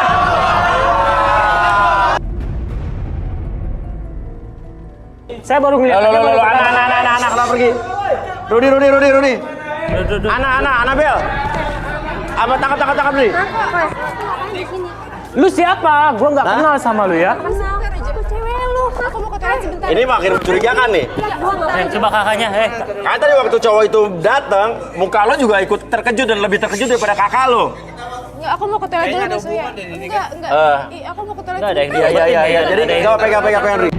Saya baru ngeliat. Anak, kenapa pergi? Rudi. Anak, Anabel. Apa tangkap nih? Lu siapa? Gua nggak kenal sama lu ya. Aku mau ke toilet sebentar. Ini makin mencurigakan nih. Coba kakaknya, Kan tadi waktu cowok itu datang, muka lo juga ikut terkejut dan lebih terkejut daripada kakak lo. Enggak, aku mau ke toilet dulu besok ya. Enggak. Aku mau ke toilet. Nggak ada yang sebentar. Iya. Jadi coba pegang Ri.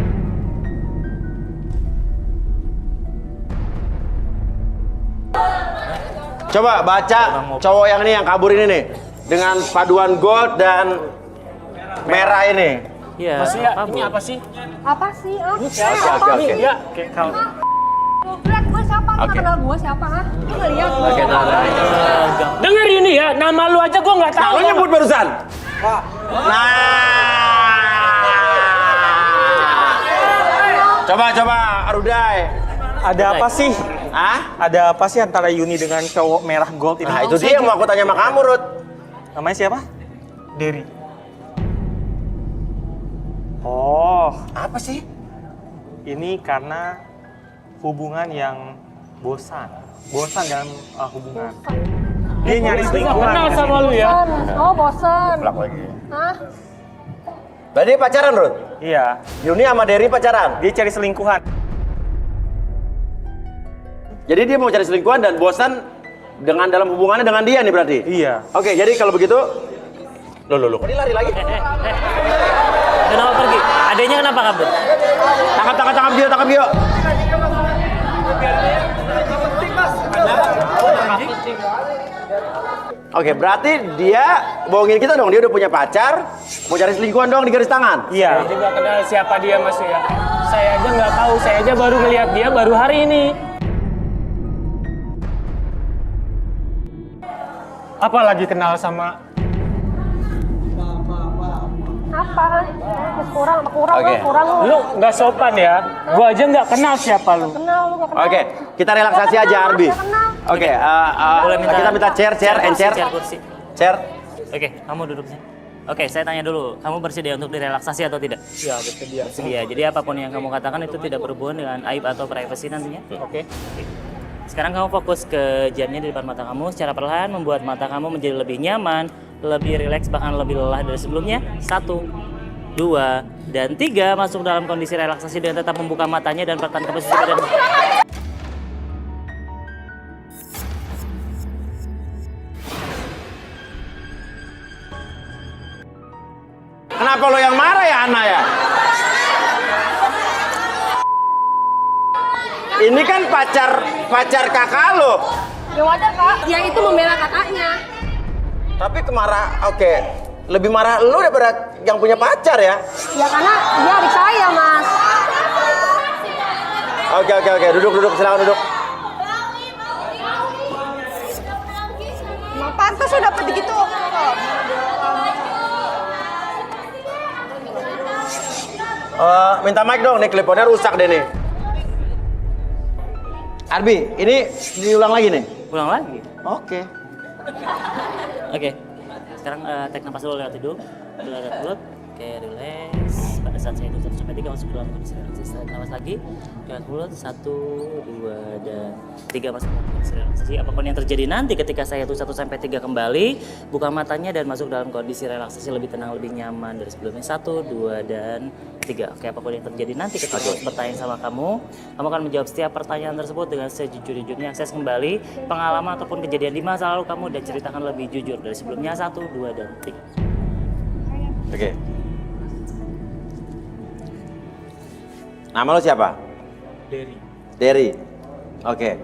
Coba baca cowok yang ini yang kabur ini nih dengan paduan gold dan merah ini. Iya. Mas ya, ini apa sih? Apa sih? Oke. Dia kayak kalau Lihat gue siapa? Lu nggak kenal gue siapa? Hah? Lu nggak lihat? Oke, denger ini ya, nama lu aja gua nggak tahu. Nah, lo nyebut barusan. Nah. Coba Arudai. Ada apa sih? Ah? Ada apa sih antara Yuni dengan cowok merah gold ini? Nah, itu dia yang mau aku tanya sama kamu, Rud. Namanya siapa? Derry. Oh, Apa sih? ini karena hubungan yang bosan dalam hubungan. Dia nyari selingkuhan. Kenal sama lu ya? Oh, bosan. Belak lagi. Hah? Berarti pacaran, Rud? Iya, Yuni sama Derry pacaran? dia cari selingkuhan. Jadi dia mau cari selingkuhan dan bosan dengan dalam hubungannya dengan dia nih berarti? Iya. Oke, jadi kalau begitu... Loh, kok dia lari lagi? Kenapa pergi? Adanya kenapa kabur? Tangkap dia. Oke, berarti dia bohongin kita dong. Dia udah punya pacar, mau cari selingkuhan dong di garis tangan. Iya. Saya juga kenal siapa dia Mas ya. Saya aja nggak tahu, saya aja baru ngelihat dia baru hari ini. Apalagi kenal sama Apa? Kurang Oke. lu, nggak sopan ya. Gua aja nggak kenal siapa lu. Kenal lu gak kenal. Oke, kita relaksasi aja, Arbi. Oke, Boleh kita minta chair kursi. Chair. Oke, kamu duduk sini. Oke, saya tanya dulu, kamu bersedia untuk direlaksasi atau tidak? Iya, bersedia. Bersedia. Jadi apapun yang kamu katakan itu tidak berhubungan dengan aib atau privasi nantinya. Oke. Sekarang kamu fokus ke jamnya di depan mata kamu secara perlahan membuat mata kamu menjadi lebih nyaman, lebih rileks, bahkan lebih lelah dari sebelumnya. 1, 2, dan 3 masuk dalam kondisi relaksasi dengan tetap membuka matanya dan pertahankan posisi badan. Kenapa lo yang marah ya, Ana ya? Ini kan pacar kakak lo. Ya wajar kak. Dia itu membela kakaknya. Tapi oke, lebih marah lo daripada yang punya pacar ya? Ya karena dia adik saya mas. Oke, duduk, silakan duduk. Emang pantas udah dapet begitu. Minta mic dong, nih kliponnya rusak deh nih. Arbi, ini diulang lagi nih? Ulang lagi. Oke. Oke. Sekarang tarik nafas dulu lewat hidung, lewat mulut. Oke, relax. Pada saat saya hitung 1 sampai 3 masuk ke dalam kondisi relaksasi. Tarik nafas lagi, lewat mulut. 1, 2, dan 3 masuk ke dalam kondisi relaksasi. Apapun yang terjadi nanti ketika saya hitung 1 sampai 3 kembali, buka matanya dan masuk dalam kondisi relaksasi lebih tenang, lebih nyaman dari sebelumnya. 1, 2, dan 3. Oke, apapun yang terjadi nanti ketika saya bertanya sama kamu akan menjawab setiap pertanyaan tersebut dengan sejujur-jujurnya. Akses kembali pengalaman ataupun kejadian di masa lalu kamu dan ceritakan lebih jujur dari sebelumnya. 1, 2, dan 3. Oke. Nama lo siapa? Derry. Oke.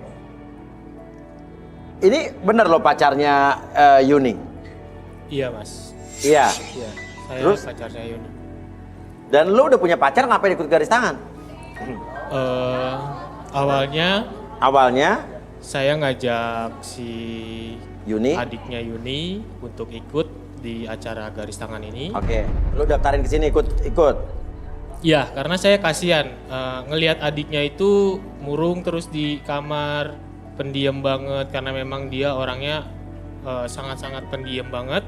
Ini bener lo pacarnya Yuni? Iya mas. Iya. Iya. Saya Terus? pacarnya Yuni. Dan lo udah punya pacar, ngapain ikut garis tangan? Awalnya saya ngajak si Yuni? adiknya Yuni untuk ikut di acara garis tangan ini. Oke. Lo daftarin ke sini ikut. Ya, karena saya kasihan ngelihat adiknya itu murung terus di kamar, pendiam banget karena memang dia orangnya sangat-sangat pendiam banget.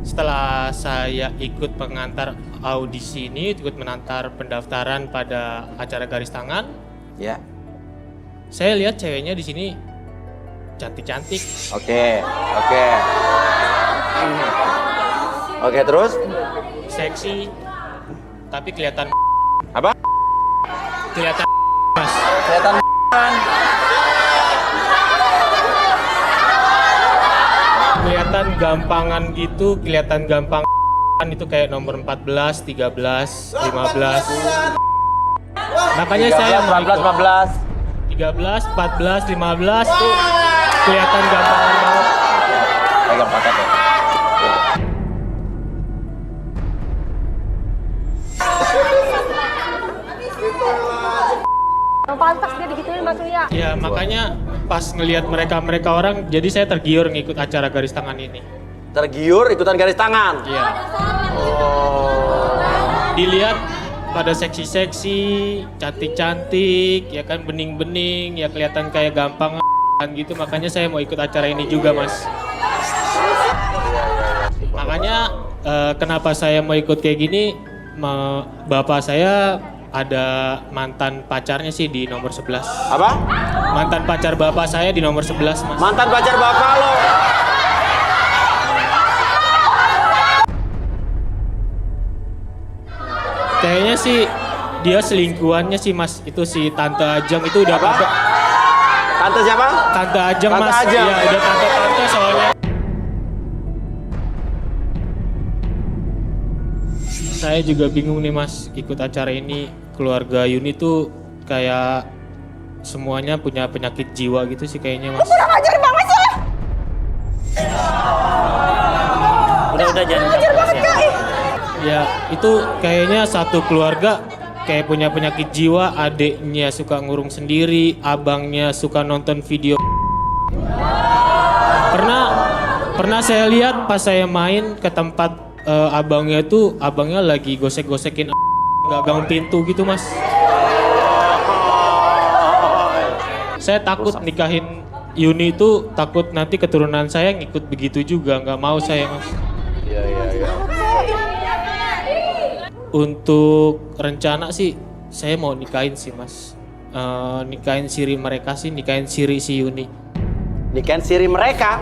Setelah saya ikut pengantar audisi ini, ikut mengantar pendaftaran pada acara garis tangan, Ya. saya lihat ceweknya di sini cantik-cantik. Oke. Oke, terus? Seksi, tapi kelihatan Apa? kelihatan mas. Kelihatan Kelihatan gampangan gitu, kelihatan gampang itu kayak nomor 14, 13, 15. Makanya saya 14, 13, 14, 15 tuh kelihatan gampangan banget. Pegang paket ya. Pantas dia digituin Mas Uya. Ya makanya pas ngelihat mereka orang, jadi saya tergiur ngikut acara garis tangan ini. Tergiur ikutan garis tangan. Iya. Dilihat pada seksi-seksi, cantik-cantik, ya kan bening-bening, ya kelihatan kayak gampang gitu. Makanya saya mau ikut acara ini juga, Mas. Makanya kenapa saya mau ikut kayak gini? Bapak saya ada mantan pacarnya sih di nomor 11. Apa? Mantan pacar bapak saya di nomor 11, Mas. Mantan pacar bapak lo. Kayaknya sih dia selingkuhannya sih, Mas. Itu si Tante Ajeng itu udah Apa? Tante siapa? Tante Ajeng, Tante Mas. Ajeng. Iya, udah tante-tante soalnya. Saya juga bingung nih, Mas, ikut acara ini. Keluarga Yuni tuh kayak semuanya punya penyakit jiwa gitu sih kayaknya, Mas. Kurang ajar banget sih. Udah jangan banget ya. Ya, itu kayaknya satu keluarga kayak punya penyakit jiwa, adiknya suka ngurung sendiri, abangnya suka nonton video. Pernah saya lihat pas saya main ke tempat abangnya lagi gosek-gosekin gagang pintu gitu, Mas. Saya takut nikahin Yuni itu, takut nanti keturunan saya ngikut begitu juga, nggak mau saya, Mas. Iya. Untuk rencana sih saya mau nikahin sih, Mas. Nikahin siri mereka sih, nikahin siri si Yuni. Nikahin siri mereka?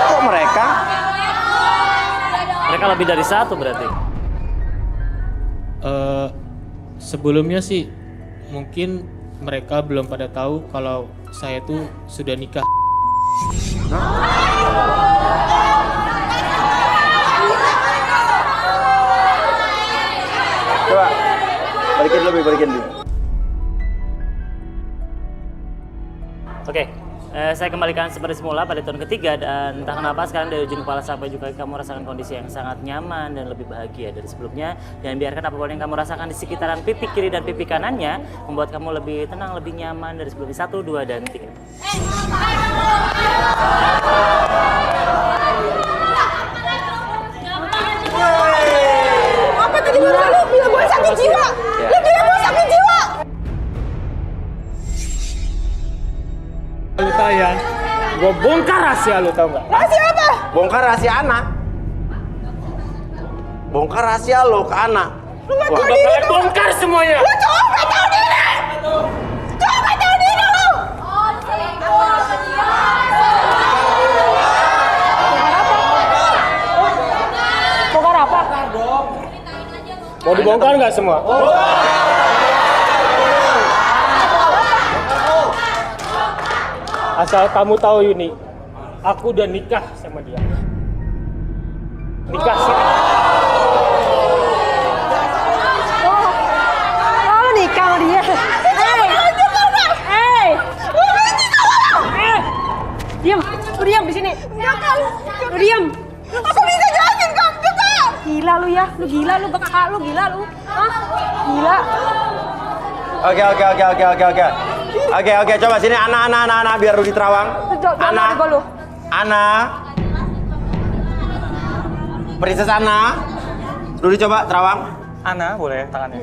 Kok mereka? Mereka lebih dari satu berarti. Sebelumnya sih mungkin mereka belum pada tahu kalau saya tuh sudah nikah. Coba balikin dulu. Oke, saya kembalikan seperti semula pada tahun ketiga dan entah kenapa sekarang dari ujung kepala sampai juga kamu rasakan kondisi yang sangat nyaman dan lebih bahagia dari sebelumnya, dan biarkan apapun yang kamu rasakan di sekitaran pipi kiri dan pipi kanannya membuat kamu lebih tenang, lebih nyaman dari sebelumnya. 1, 2, dan 3. Apa tadi baru lu bilang gue sakit jiwa? Lu bilang gue sakit jiwa. Lu tahu ya, gue bongkar rahasia lu, tau nggak? Rahasia apa? Bongkar rahasia Ana. Bongkar rahasia lo ke Ana. Lu gak Gue tahu diri bakalan lu. bongkar semuanya. Lu cowok gak tahu diri. Cowok gak tahu diri lu. Bongkar apa? Mau dibongkar nggak semua? Asal kamu tahu Yuni, aku udah nikah sama dia. Nikah sih. Oh, lu nikah sama dia. Diam, lu diam di sini. Lu diam. Aku bisa jelasin kok, kakak. Gila lu ya, lu gila lu, kakak lu gila lu. Hah? Gila. Oke, coba sini Ana biar Rudi Terawang. Ana. Princess Ana. Dulu coba terawang. Ana, boleh tangannya.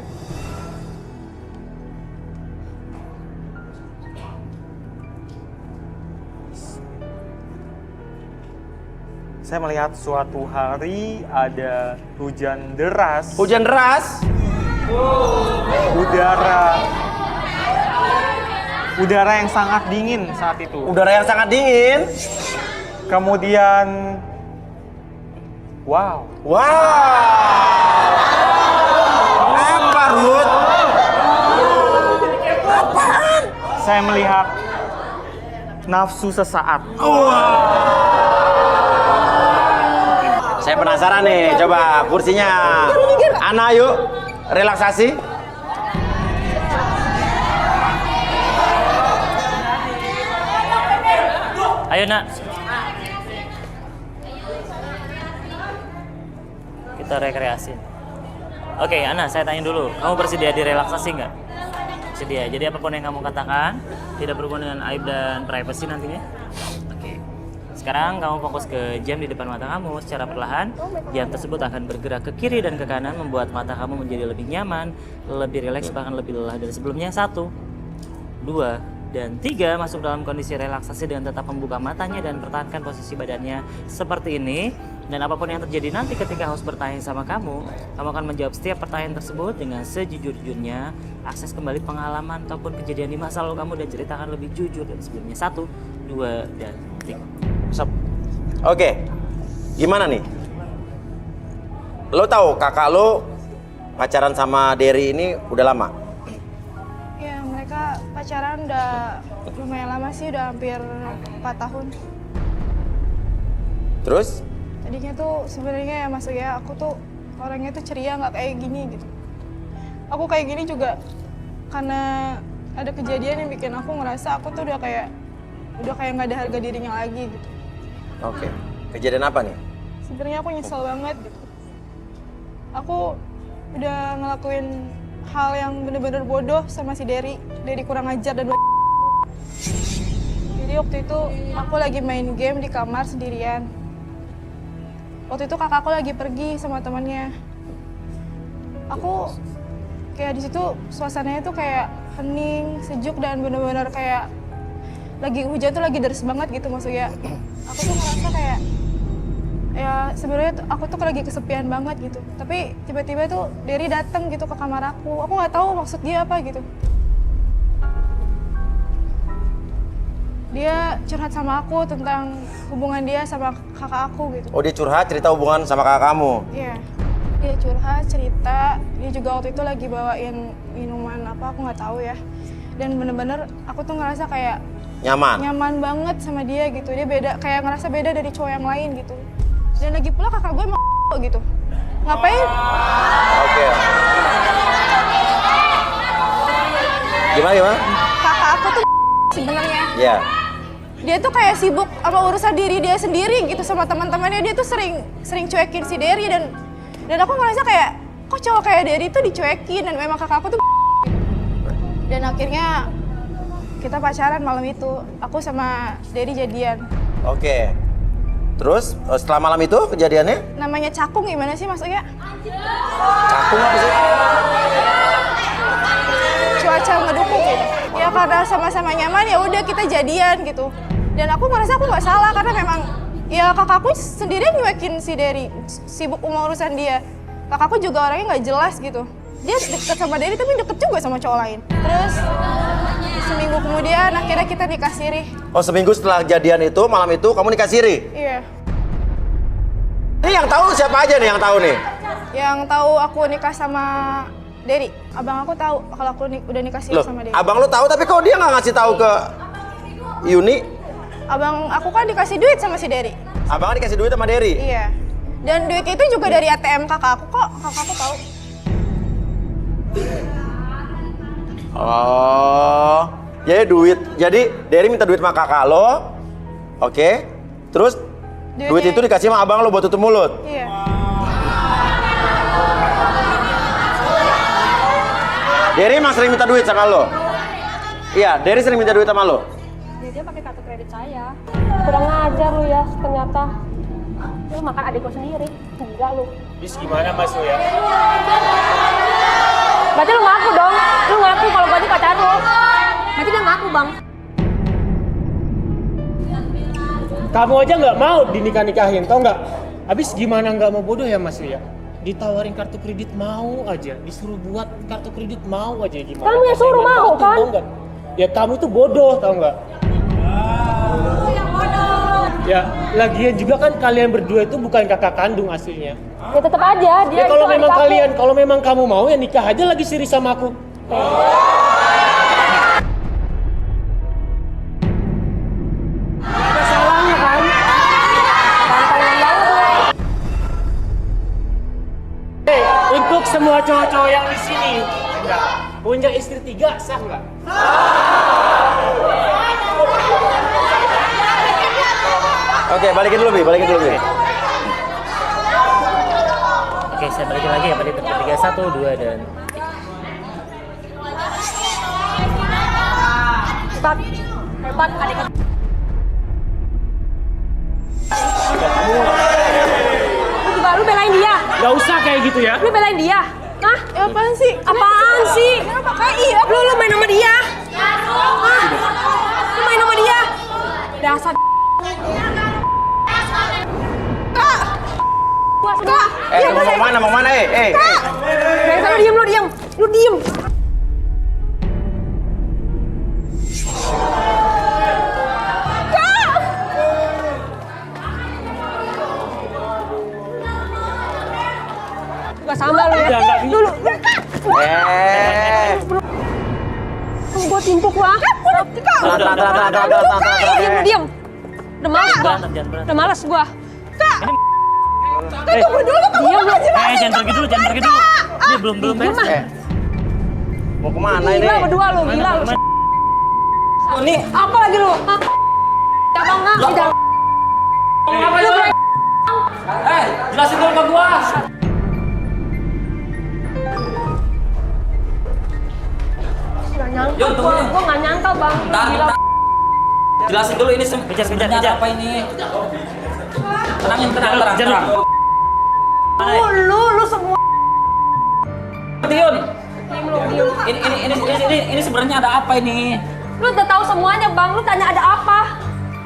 Saya melihat suatu hari ada hujan deras. Hujan deras? Udara yang sangat dingin saat itu. Udara yang sangat dingin? Kemudian, wow. Apa, Ruth? Apaan? Saya melihat nafsu sesaat. Saya penasaran nih, coba kursinya. Ana, yuk, relaksasi. Ayo nak. Kita rekreasi. Oke, Ana, saya tanya dulu. Kamu bersedia direlaksasi nggak? Sedia. Jadi apapun yang kamu katakan tidak berhubungan dengan aib dan privacy nantinya. Oke. Sekarang kamu fokus ke jam di depan mata kamu secara perlahan. Jam tersebut akan bergerak ke kiri dan ke kanan, membuat mata kamu menjadi lebih nyaman, lebih rileks, bahkan lebih lelah dari sebelumnya. 1, 2, dan 3. Masuk dalam kondisi relaksasi dengan tetap membuka matanya dan pertahankan posisi badannya seperti ini. Dan apapun yang terjadi nanti ketika host bertanya sama kamu akan menjawab setiap pertanyaan tersebut dengan sejujur-jujurnya. Akses kembali pengalaman ataupun kejadian di masa lalu kamu dan ceritakan lebih jujur dari sebelumnya. 1, 2, dan 3. Oke, gimana nih? Lo tahu kakak lo pacaran sama Derry ini udah lama? Ya, mereka pacaran udah lumayan lama sih, udah hampir 4 tahun. Terus? Tadinya tuh sebenarnya ya Mas ya, aku tuh orangnya tuh ceria, nggak kayak gini gitu. Aku kayak gini juga karena ada kejadian yang bikin aku ngerasa aku tuh udah kayak nggak ada harga dirinya lagi gitu. Oke, kejadian apa nih? Sebenarnya aku nyesel banget gitu. Aku udah ngelakuin hal yang bener-bener bodoh sama si Derry kurang ajar dan Jadi waktu itu aku lagi main game di kamar sendirian. Waktu itu kakakku lagi pergi sama temannya. Aku kayak di situ suasananya tuh kayak hening, sejuk dan bener-bener kayak lagi hujan tuh lagi deras banget gitu maksudnya. Aku tuh ngerasa kayak ya sebenarnya aku tuh lagi kesepian banget gitu. Tapi tiba-tiba tuh Derry datang gitu ke kamar aku. Aku nggak tahu maksud dia apa gitu. Dia curhat sama aku tentang hubungan dia sama kakak aku gitu. Oh, dia curhat cerita hubungan sama kakak kamu? Iya, dia curhat cerita. Dia juga waktu itu lagi bawain minuman apa aku nggak tahu ya. Dan bener-bener aku tuh ngerasa kayak nyaman banget sama dia gitu. Dia beda, kayak ngerasa beda dari cowok yang lain gitu. Dan lagi pula kakak gue emang gitu. Ngapain? Oke. Gimana? Kakak aku tuh sebenarnya. Iya. Dia tuh kayak sibuk sama urusan diri dia sendiri gitu sama teman-temannya. Dia tuh sering cuekin si Derry dan aku ngerasa kayak kok cowok kayak Derry tuh dicuekin dan memang kakak aku tuh dan akhirnya kita pacaran malam itu. Aku sama Derry jadian. Oke. Terus setelah malam itu kejadiannya? Namanya cakung gimana sih maksudnya? Cakung apa sih? Cuaca ngedukung gitu. Ya karena sama-sama nyaman ya udah kita jadian gitu. Dan aku ngerasa aku nggak salah karena memang ya kakakku sendirian nyuekin si Derry, sibuk urusan dia. Kakakku juga orangnya nggak jelas gitu. Dia deket sama Derry tapi deket juga sama cowok lain. Terus seminggu kemudian akhirnya kita nikah siri. Oh, seminggu setelah kejadian itu, malam itu kamu nikah siri? Iya. Ini yang tahu siapa aja nih yang tahu nih? Yang tahu aku nikah sama Derry. Abang aku tahu kalau aku udah nikah siri sama Derry. Abang lu tahu tapi kok dia nggak ngasih tahu ke Yuni? Abang aku kan dikasih duit sama si Derry. Abang dikasih duit sama Derry? Iya. Dan duit itu juga dari ATM kakak aku kok. Kakak aku tahu. Oh, jadi duit. Jadi Derry minta duit sama kakak lo. Oke. Terus duit itu dikasih sama abang lo buat tutup mulut? Iya. Derry emang sering minta duit sama lo? Iya, Derry sering minta duit sama lo? Dia pakai kartu kredit saya. Kurang ngajar lu ya ternyata. Lu makan adik gua sendiri. Gila lu. Bis gimana Mas ya? Berarti lu ngaku dong. Lu ngaku kalau gua ini pacar lu. Berarti dia ngaku, Bang. Kamu aja nggak mau dinikah-nikahin, tau nggak? Habis gimana nggak mau bodoh ya Mas ya? Ditawarin kartu kredit mau aja, disuruh buat kartu kredit mau aja gimana? Kamu yang suruh mau kan? Nggak? Ya kamu tuh bodoh, tau nggak? Ya, lagian juga kan kalian berdua itu bukan kakak kandung aslinya. Ya tetap aja dia. Ya kalau itu memang adik aku. kalian, kalau memang kamu mau ya nikah aja lagi siri sama aku. Ada salahnya kan? Untuk semua cowok-cowok yang di sini, punya istri 3 sah nggak? Oke, balikin dulu, Bi. Balikin dulu, Bi. Oke, saya balikin lagi ya, balik ketiga, 1, 2, dan Hebat. Hebat adik aku. Lu belain dia. Gak usah kayak gitu ya. Lu belain dia. Hah? Apaan sih? Apaan sih? Iya. Lu main sama dia. Hah? Lu main sama dia. Dasar. Kak! Gua semua. Mau mana, Lu diem, lu diem. Lu diem. Gak sambal lu ya. Dulu. Gua timpuk lah. Diem, diem. Udah males gua. Udah males gua. Kak! Kak, tunggu dulu, kamu mau jelasin. jangan pergi dulu, jangan pergi dulu. Ini belum beres. Mau kemana ini? Gila berdua lu, gila lu. Nih, Apa lagi lu? Hah? Jangan jangan. apa lu? Jelasin dulu ke gua. Gak nyangka gua gak nyangka bang. Gila. Jelasin dulu ini sebenarnya ada apa ini? Tenang. Lu semua. Dion. Diem. Ini sebenarnya ada apa ini? Lu udah tahu semuanya bang, lu tanya ada apa?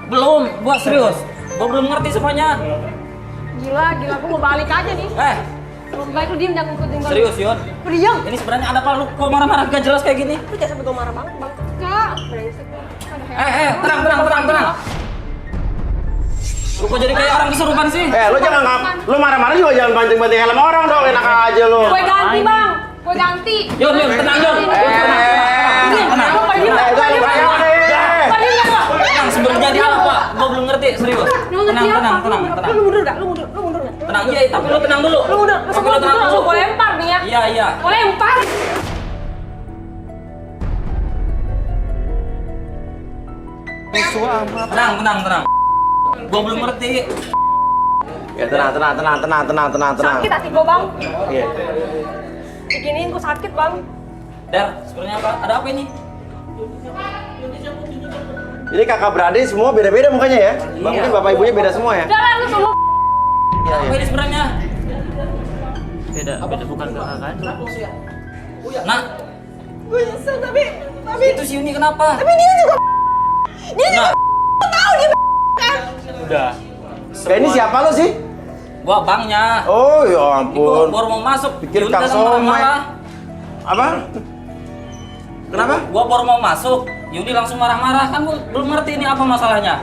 Belum, gua serius. Gua belum ngerti semuanya. Gila, gua mau balik aja nih. Baik lu diem, jangan ikutin gua. Serius, Yon? Lu diem. Ini sebenarnya ada apa? Lu kok marah-marah gak jelas kayak gini? Lu jangan sampai gua marah banget bang. Kak, brengsek. Tenang. Lu kok jadi kayak orang kesurupan sih? Lu jangan lu marah-marah juga jangan banting-banting helm orang dong, enak aja lu. Gue ganti bang, gue ganti. Yon, tenang Yon. Tenang. Sebenarnya dia apa? Gua belum ngerti, serius. Tenang. Lu mundur gak? Lu mundur gak? Tenang, iya, tapi lu tenang dulu. Lu mundur, langsung gue lempar nih ya. Iya. Gue lempar. Tenang. Gua belum ngerti. Ya tenang. Sakit hati gue bang. Iya. Beginiin gue sakit bang. Der, sebenarnya apa? Ada apa ini? Jadi kakak beradik semua beda-beda mukanya ya? Mungkin bapak ibunya beda semua ya? Udah lah lu semua. Apa ini sebenarnya? Beda bukan kakak kan? Nak, Gue nyesel tapi itu si Yuni kenapa? dia juga tahu dia kan. Udah. Kayak ini siapa lo sih? Gua abangnya. Oh ya Gua ampun. baru mau masuk. Pikir Yuni Kang datang Somai. marah-marah. Apa? Kenapa? Gua baru mau masuk. Yuni langsung marah-marah, kan gua belum ngerti ini apa masalahnya.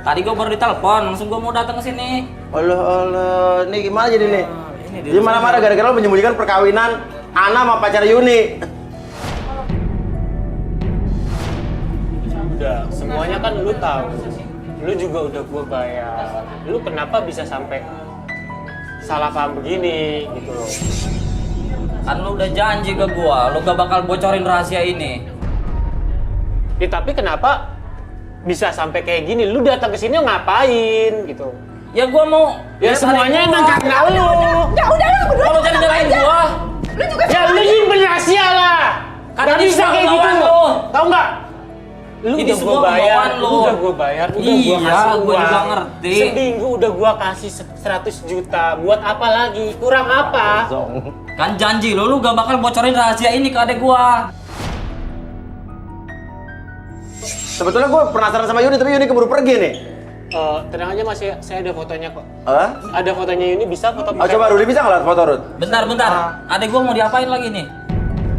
Tadi gua baru ditelepon, langsung gua mau datang ke sini. Allah, ini gimana jadi nih? Dia marah-marah gara-gara lo menyembunyikan perkawinan Ana sama pacar Yuni. Udah, semuanya kan lu tahu. Lu juga udah gua bayar. Lu kenapa bisa sampai salah paham begini gitu loh. Kan lu udah janji ke gua, lu gak bakal bocorin rahasia ini. Ya tapi kenapa bisa sampai kayak gini? Lu datang ke sini ngapain gitu? Ya gua mau. Ya semuanya emang karena lu. Ya udah lu berdua. Kalau jadi nyalain gua. Lu juga Ya lu ini berhasil lah. Kan Gak tadi bisa gua kayak gitu. ngelawan lu. Tahu nggak? Lu Ini udah semua gua bayar, kemauan lo. udah gua bayar, udah Iya, gua kasih gua juga uang. ngerti. Seminggu udah gua kasih 100 juta. Buat apa lagi? Kurang apa? Kan janji lu gak bakal bocorin rahasia ini ke adek gua. Sebetulnya gue penasaran sama Yuni, tapi Yuni keburu pergi nih. Tenang aja Mas ya, saya ada fotonya kok. Hah? Ada fotonya Yuni, bisa foto? Coba Rudi bisa ngeliat foto Rud? Bentar. Adek gua mau diapain lagi nih?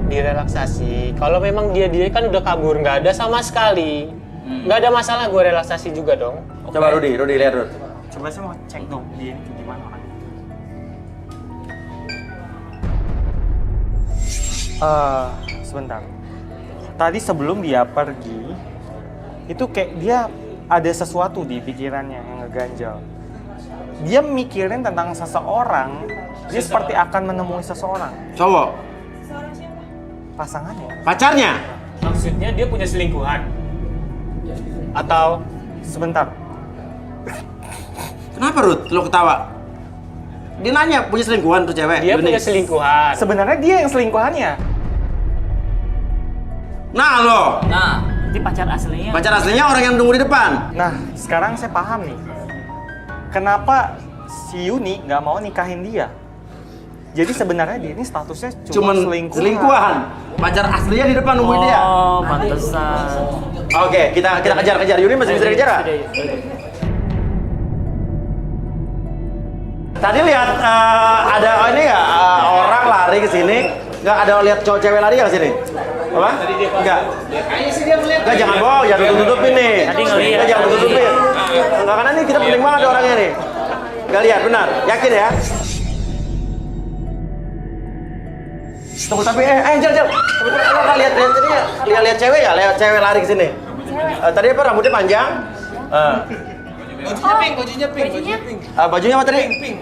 Direlaksasi. Kalau memang dia kan udah kabur, nggak ada sama sekali. Nggak ada masalah, gue relaksasi juga dong. Coba Rudi lihat Rud. Coba saya mau cek dong dia ini gimana orangnya. Sebentar. Tadi sebelum dia pergi, itu kayak dia ada sesuatu di pikirannya yang ngeganjal. Dia mikirin tentang seseorang, dia seperti akan menemui seseorang. Cowok? Pasangannya. Pacarnya? Maksudnya dia punya selingkuhan? Atau? Sebentar. Kenapa Rud? Lo ketawa? Dia nanya punya selingkuhan tuh cewek? Dia Yuni. punya selingkuhan. Sebenarnya dia yang selingkuhannya. Nah lo! Itu pacar aslinya. Pacar aslinya orang yang nunggu di depan. Nah, sekarang saya paham nih. Kenapa si Yuni nggak mau nikahin dia? Jadi sebenarnya dia ini statusnya cuma selingkuhan. Pacar aslinya di depan nungguin dia. Oh, pantesan. Oke, kita kejar. Yuni masih bisa dikejar nggak? Tadi lihat ada ini nggak orang lari ke sini? Nggak ada lihat cowok cewek lari nggak ke sini? Apa? Enggak. Kayaknya sih dia melihat. Enggak, jangan bohong, jangan tutup-tutupin nih. Tadi ngeliat. Enggak, jangan tutup-tutupin. Enggak, karena ini kita penting banget orangnya nih. Enggak lihat, benar. Yakin ya? Tunggu, tapi Jal. Enggak lihat cewek ya? Lihat cewek lari ke sini. Tadi apa rambutnya panjang? Bajunya pink. Bajunya apa tadi? Pink.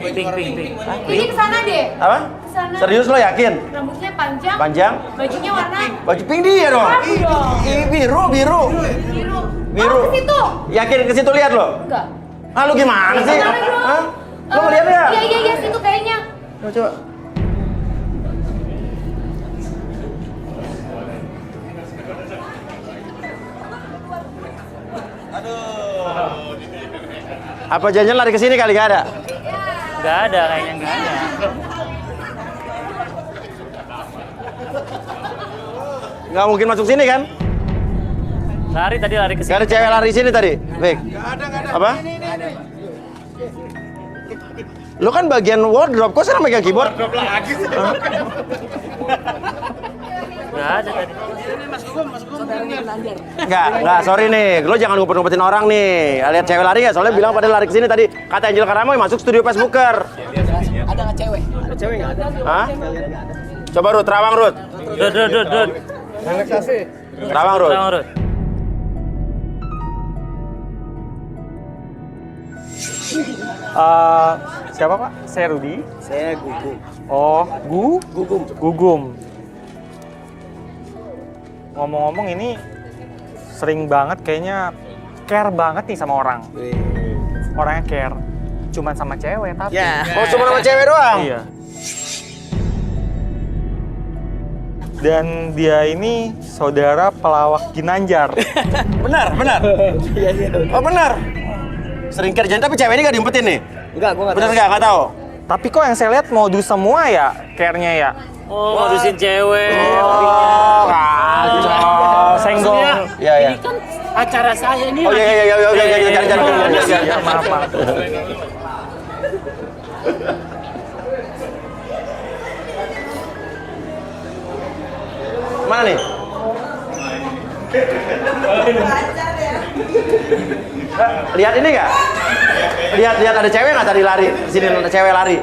Ini kesana deh. Apa? Kesana. Serius lo yakin? Rambutnya panjang. Panjang? Bajunya warna. Baju pink dia dong. Aku dong. Biru. Oh, ke situ. Yakin ke situ lihat lo? Enggak. Ah, lu gimana sih? Kesana, bro. Hah? Lo ngeliat ya? Iya, situ kayaknya. Coba. Apa janjian lari ke sini kali nggak ada? Nggak ada, kayaknya nggak ada. Nggak mungkin masuk sini kan? Lari ke sini. Nggak ada cewek lari sini tadi, Baik. Apa? Lu kan bagian wardrobe, kok sekarang megang keyboard? Nggak ada tadi. Nggak, sorry nih. Lu jangan ngumpet-ngumpetin orang nih. Lihat cewek lari nggak? Soalnya bilang pada lari ke sini tadi. Kata Angel Karamoy masuk studio Facebooker. Ada nggak cewek? Ada cewek nggak? Hah? Coba Rut, terawang Rut. Rut. Relaksasi. Terawang Rut. Siapa Pak? Saya Rudi. Saya Gugum. Oh, Gugum. Gugum. Ngomong-ngomong ini sering banget kayaknya care banget nih sama orang. Orangnya care. Cuman sama cewek tapi. Ya. Oh, cuma sama cewek doang? Iya. Dan dia ini saudara pelawak Ginanjar. Benar. Iya. Oh, benar. Sering kerjaan tapi cewek ini nggak diumpetin nih? Enggak, gua nggak Bener tahu. nggak tahu? Tapi kok yang saya lihat modus semua ya care-nya ya. Oh, modusin cewek. Oh, kacau. Senggol. Iya. Ini kan acara saya ini. Oh iya, jangan. Maaf. Mana nih? Lihat ini nggak? Lihat ada cewek nggak tadi lari? Sini ada cewek lari.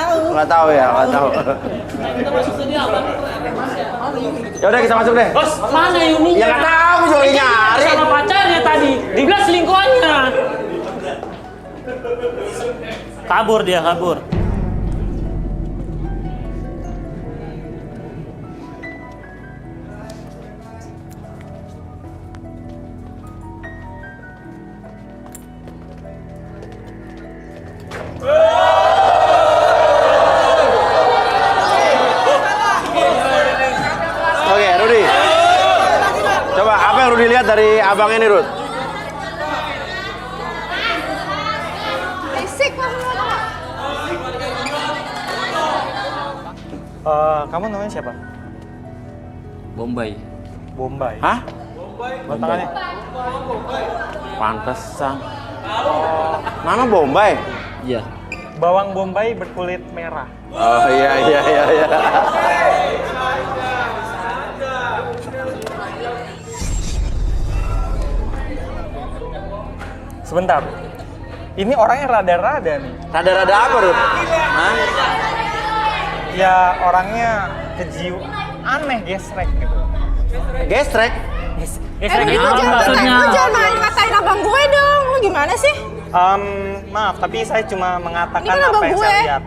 Nggak tahu ya, nggak tahu. Ya udah kita masuk deh. Bos, mana Yuni? Ya nggak tahu, juga nyari. Sama pacarnya tadi. Dibilang selingkuhannya. Kabur dia. Oke, Rudi. Coba apa yang Rudi dari abang ini, Ruth? Berisik kamu. Kamu namanya siapa? Bombay. Bombay. Hah? Buat tangannya. Pantesan. Nama Bombay? Iya. Bawang bombay berkulit merah. Oh iya. Sebentar. Ini orangnya rada-rada nih. Rada-rada apa, Ruth? Hah? Ya orangnya kejiu aneh, gesrek gitu. Gestrek? Gesrek Lu itu maksudnya. jangan main ngatain abang gue dong. Lu gimana sih? Maaf, tapi saya cuma mengatakan Ini kan apa abang yang gue. saya lihat.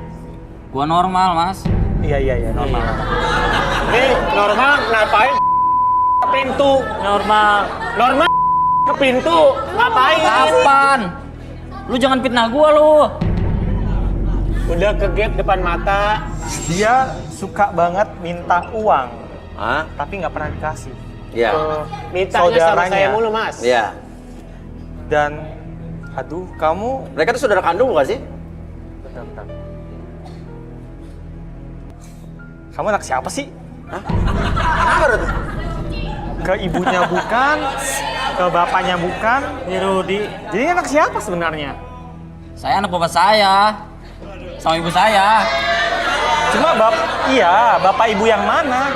Gua normal, Mas. Iya, normal. Nih, normal ngapain ke pintu? Normal. Normal ke pintu. Ngapain? Kapan? Lu jangan fitnah gua lu. Udah ke gap depan mata. Dia suka banget minta uang, Hah? tapi nggak pernah dikasih. Iya. Mintanya sama saya mulu, Mas. Iya. Dan, aduh, kamu... Mereka tuh saudara kandung bukan sih? Bentar. Kamu anak siapa sih? Hah? Kenapa, Ruth? Ke ibunya bukan, ke bapaknya bukan. Ini Rudi. Jadi anak siapa sebenarnya? Saya anak bapak saya. Sama ibu saya. Cuma bapak ibu yang mana?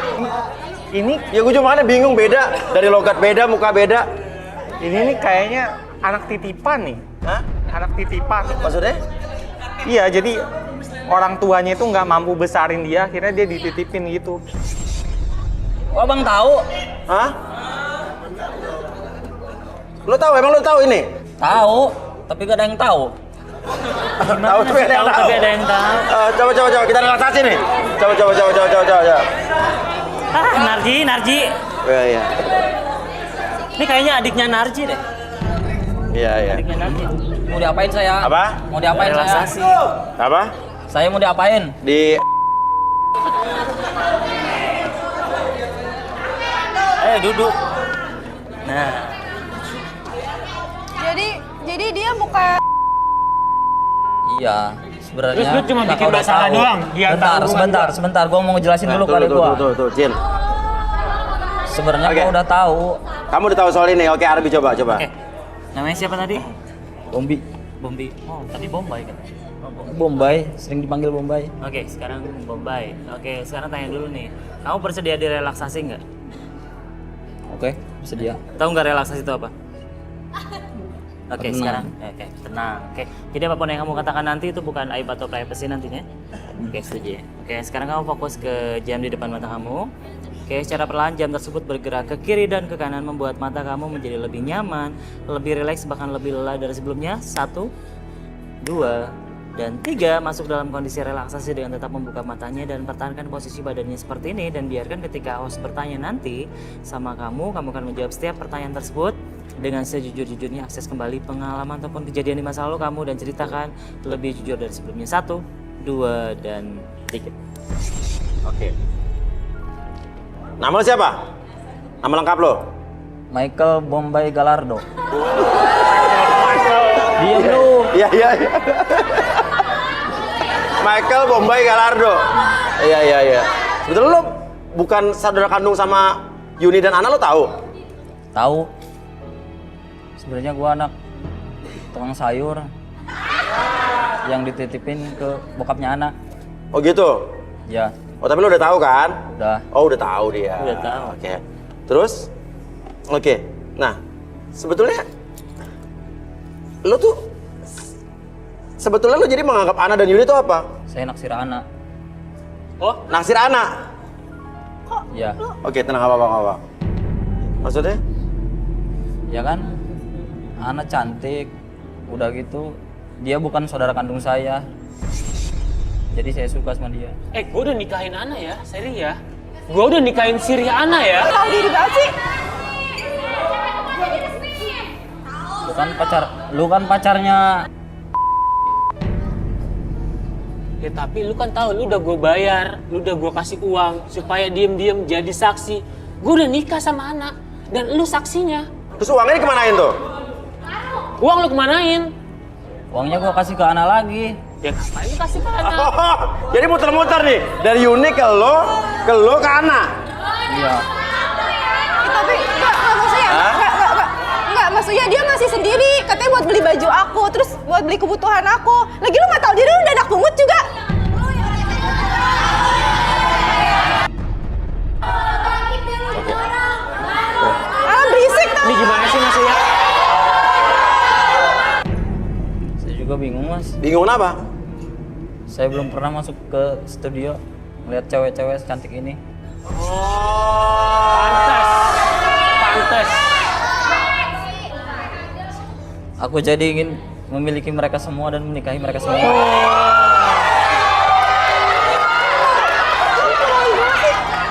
Ini Ya gue cuma bingung, beda. Dari logat beda, muka beda. ini nih kayaknya anak titipan nih. Hah? Anak titipan. Maksudnya? Iya, jadi orang tuanya itu nggak mampu besarin dia, akhirnya dia dititipin gitu. Oh, abang tahu? Hah? Lo tahu? Emang lo tahu ini? Tahu, tapi gak ada yang tahu. Tahu tapi ada yang tahu. Tapi ada yang tahu. Coba kita relaksasi nih. Coba. Narji. Iya. Ini kayaknya adiknya Narji deh. Iya. Adiknya Narji. Mau diapain saya? Apa? Mau diapain Relaksasi. saya? Apa? Saya mau diapain? Di Duduk. Nah. Jadi dia bukan Iya, sebenarnya. Terus lu cuma bikin udah masalah tahu. doang di antara Sebentar. Gua mau ngejelasin dulu kali gua. Tuh, Cil. Sebenarnya Oke. gua udah tahu. Kamu udah tahu soal ini. Oke, Arbi coba. Oke. Namanya siapa tadi? Bombi. Bombi. Oh, tadi Bombay kan? Bombay, sering dipanggil Bombay. Oke, sekarang Bombay. Oke, sekarang tanya dulu nih. Kamu bersedia direlaksasi nggak? Oke, bersedia. Tahu nggak relaksasi itu apa? Oke, Tenang. sekarang. Oke, tenang. Oke, jadi apapun yang kamu katakan nanti itu bukan aib atau privacy nantinya. Oke, setuju ya. Oke, sekarang kamu fokus ke jam di depan mata kamu. Oke, secara perlahan jam tersebut bergerak ke kiri dan ke kanan membuat mata kamu menjadi lebih nyaman, lebih rileks, bahkan lebih lelah dari sebelumnya. 1, 2, dan 3. Masuk dalam kondisi relaksasi dengan tetap membuka matanya dan pertahankan posisi badannya seperti ini. Dan biarkan ketika host bertanya nanti sama kamu akan menjawab setiap pertanyaan tersebut dengan sejujur-jujurnya. Akses kembali pengalaman ataupun kejadian di masa lalu kamu dan ceritakan lebih jujur dari sebelumnya. 1, 2, dan 3. Oke. Nama lo siapa? Nama lengkap lo? Michael Bombay Galardo. Diam lu. Iya. Michael Bombay Galardo. Iya. Sebetulnya lo bukan saudara kandung sama Yuni dan Ana, lo tahu? Tahu. Sebenarnya gua anak tukang sayur yang dititipin ke bokapnya anak. Oh gitu? Ya, Oh tapi lo udah tahu kan? udah. Oh udah tahu dia. Udah tahu. Oke. Terus? Oke. Nah, sebetulnya lo tuh sebetulnya lo jadi menganggap Ana dan Yuni itu apa? Saya naksir anak. Oh, naksir Ana. Ya, Oke, tenang, apa. Maksudnya? ya kan? Anak cantik. Udah gitu, dia bukan saudara kandung saya. Jadi saya suka sama dia. Gue udah nikahin Ana ya, seri ya. Gue udah nikahin Siri Ana ya. tahu diri banget sih. Lu kan pacarnya. Ya tapi lu kan tahu, lu udah gue bayar, lu udah gue kasih uang supaya diem-diem jadi saksi. Gue udah nikah sama Ana dan lu saksinya. Terus uangnya dikemanain tuh? Uang lu kemanain? Uangnya gua kasih ke Ana lagi. Ya ngapain lu kasih ke Ana? Oh, jadi muter-muter nih dari Yuni ke lo ke Ana. Iya. Tapi enggak maksudnya, enggak maksudnya dia masih sendiri, katanya buat beli baju aku, terus buat beli kebutuhan aku. Lagi lu nggak tahu diri lu udah anak pungut juga. Berisik tau. Ini gimana sih Mas ya? Saya juga bingung, Mas. Bingung apa? Saya belum pernah masuk ke studio melihat cewek-cewek secantik ini. Pantes. Aku jadi ingin memiliki mereka semua dan menikahi mereka semua.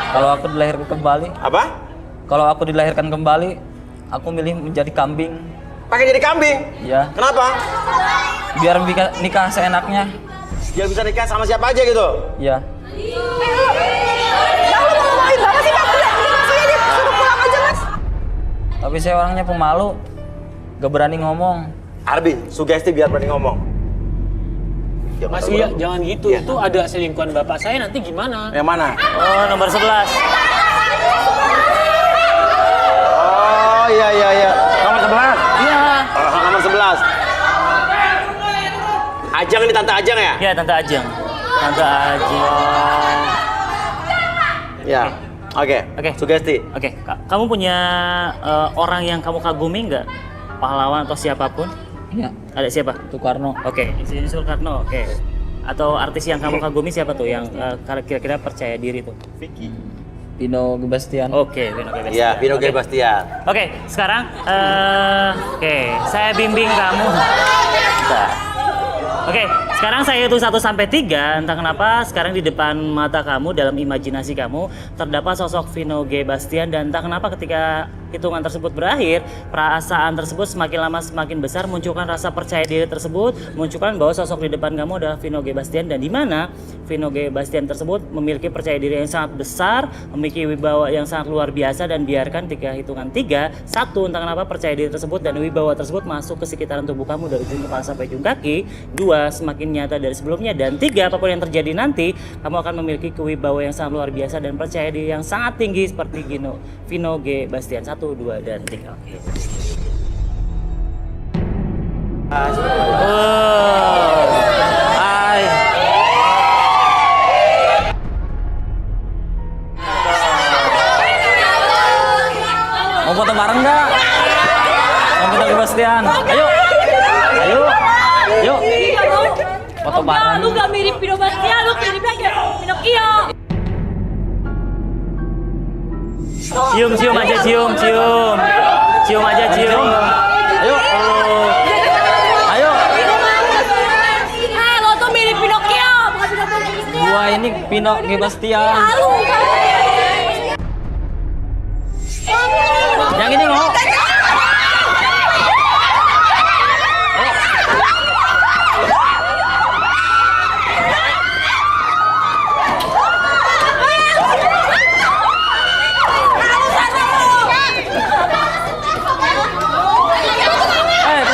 Kalau aku dilahirkan kembali. Apa? Kalau aku dilahirkan kembali, aku milih menjadi kambing. Pakai jadi kambing? Iya. Kenapa? Biar nikah seenaknya. Biar bisa nikah sama siapa aja gitu? Iya. Tapi saya orangnya pemalu, gak berani ngomong. Arbi, sugesti biar berani ngomong. Mas Uya, jangan gitu. Itu ada selingkuhan bapak saya, nanti gimana? Yang mana? Oh, nomor 11. Oh, iya. Nomor 11? Iya. Oh, nomor 11. Ajeng ini Tante Ajeng ya? Iya, Tante Ajeng. Tante Ajeng. Ya. Oke. Sugesti. Oke, kamu punya orang yang kamu kagumi nggak? Pahlawan atau siapapun? Iya. Ada siapa? Soekarno. Oke, Insinyur Soekarno. Oke. Atau artis yang kamu kagumi siapa tuh yang kira-kira percaya diri tuh? Vicky. Vino Gebastian. Oke, Vino Gebastian. Iya, Vino Gebastian. Oke, sekarang saya bimbing kamu. Bentar. Oke, sekarang saya hitung 1 sampai 3. Entah kenapa sekarang di depan mata kamu dalam imajinasi kamu terdapat sosok Vino Gebastian, dan entah kenapa ketika hitungan tersebut berakhir, perasaan tersebut semakin lama semakin besar, munculkan rasa percaya diri tersebut, munculkan bahwa sosok di depan kamu adalah Vino Gebastian, dan di mana Vino Gebastian tersebut memiliki percaya diri yang sangat besar, memiliki wibawa yang sangat luar biasa, dan biarkan ketika hitungan 3, 1, entah kenapa percaya diri tersebut dan wibawa tersebut masuk ke sekitaran tubuh kamu dari ujung kepala sampai ujung kaki, 2, semakin nyata dari sebelumnya, dan 3, apapun yang terjadi nanti, kamu akan memiliki kewibawa yang sangat luar biasa dan percaya diri yang sangat tinggi seperti Vino Gebastian. 1, 2, dan 3. Oke. Hai. Mau foto bareng nggak? Mau foto Gebastian? Ayo. Foto bareng. Lu gak mirip Vino Bastian, lu miripnya kayak Pinocchio. Cium aja, cium. Cium aja, cium. Ayo. Lo tuh mirip Pinocchio, bukan Vino Bastian. Gua ini Vino Gebastian. Yang ini mau.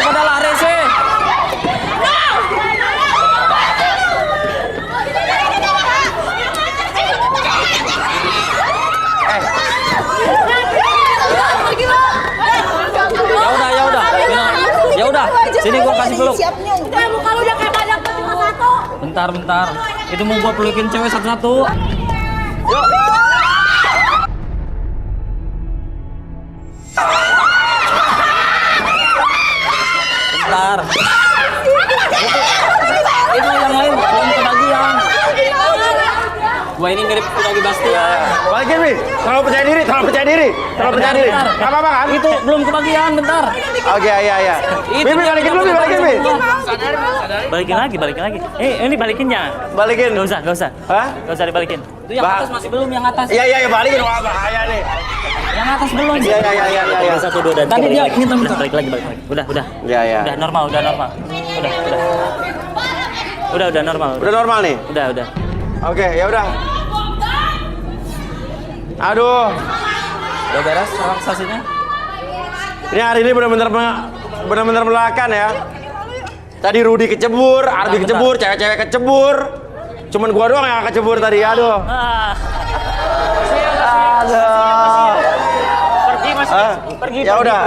Pada lari sih. Ya udah. Sini gua kasih peluk. Muka lu udah kayak badak cuma 1. Bentar. Itu mau gua pelukin cewek satu-satu. Yuk. Bentar. Itu yang lain belum kebagian. Gua ini mirip Vino Gebastian. Balikin, Mi. Terlalu percaya diri. Gak apa-apa kan? Itu belum kebagian, bentar. Oke, iya. Mi, balikin dulu, Mi. Balikin lagi. Ini balikin jangan. Balikin. Gak usah. Hah? Gak usah dibalikin. Itu yang atas masih belum, yang atas. Iya, balikin. Wah, bahaya nih. Yang atas belum. Iya. 1, 2, dan 3. Tadi dia ngitung. Balik lagi. Udah. Iya. Udah normal. Udah normal. Udah normal nih? Udah. Oke, ya udah. Aduh. Udah beres relaksasinya? Ini hari ini benar-benar melelahkan ya. Tadi Rudi kecebur, Ardi kecebur, cewek-cewek kecebur. Cuman gua doang yang kecebur tadi, aduh. Pergi mas, pergi. Ya udah.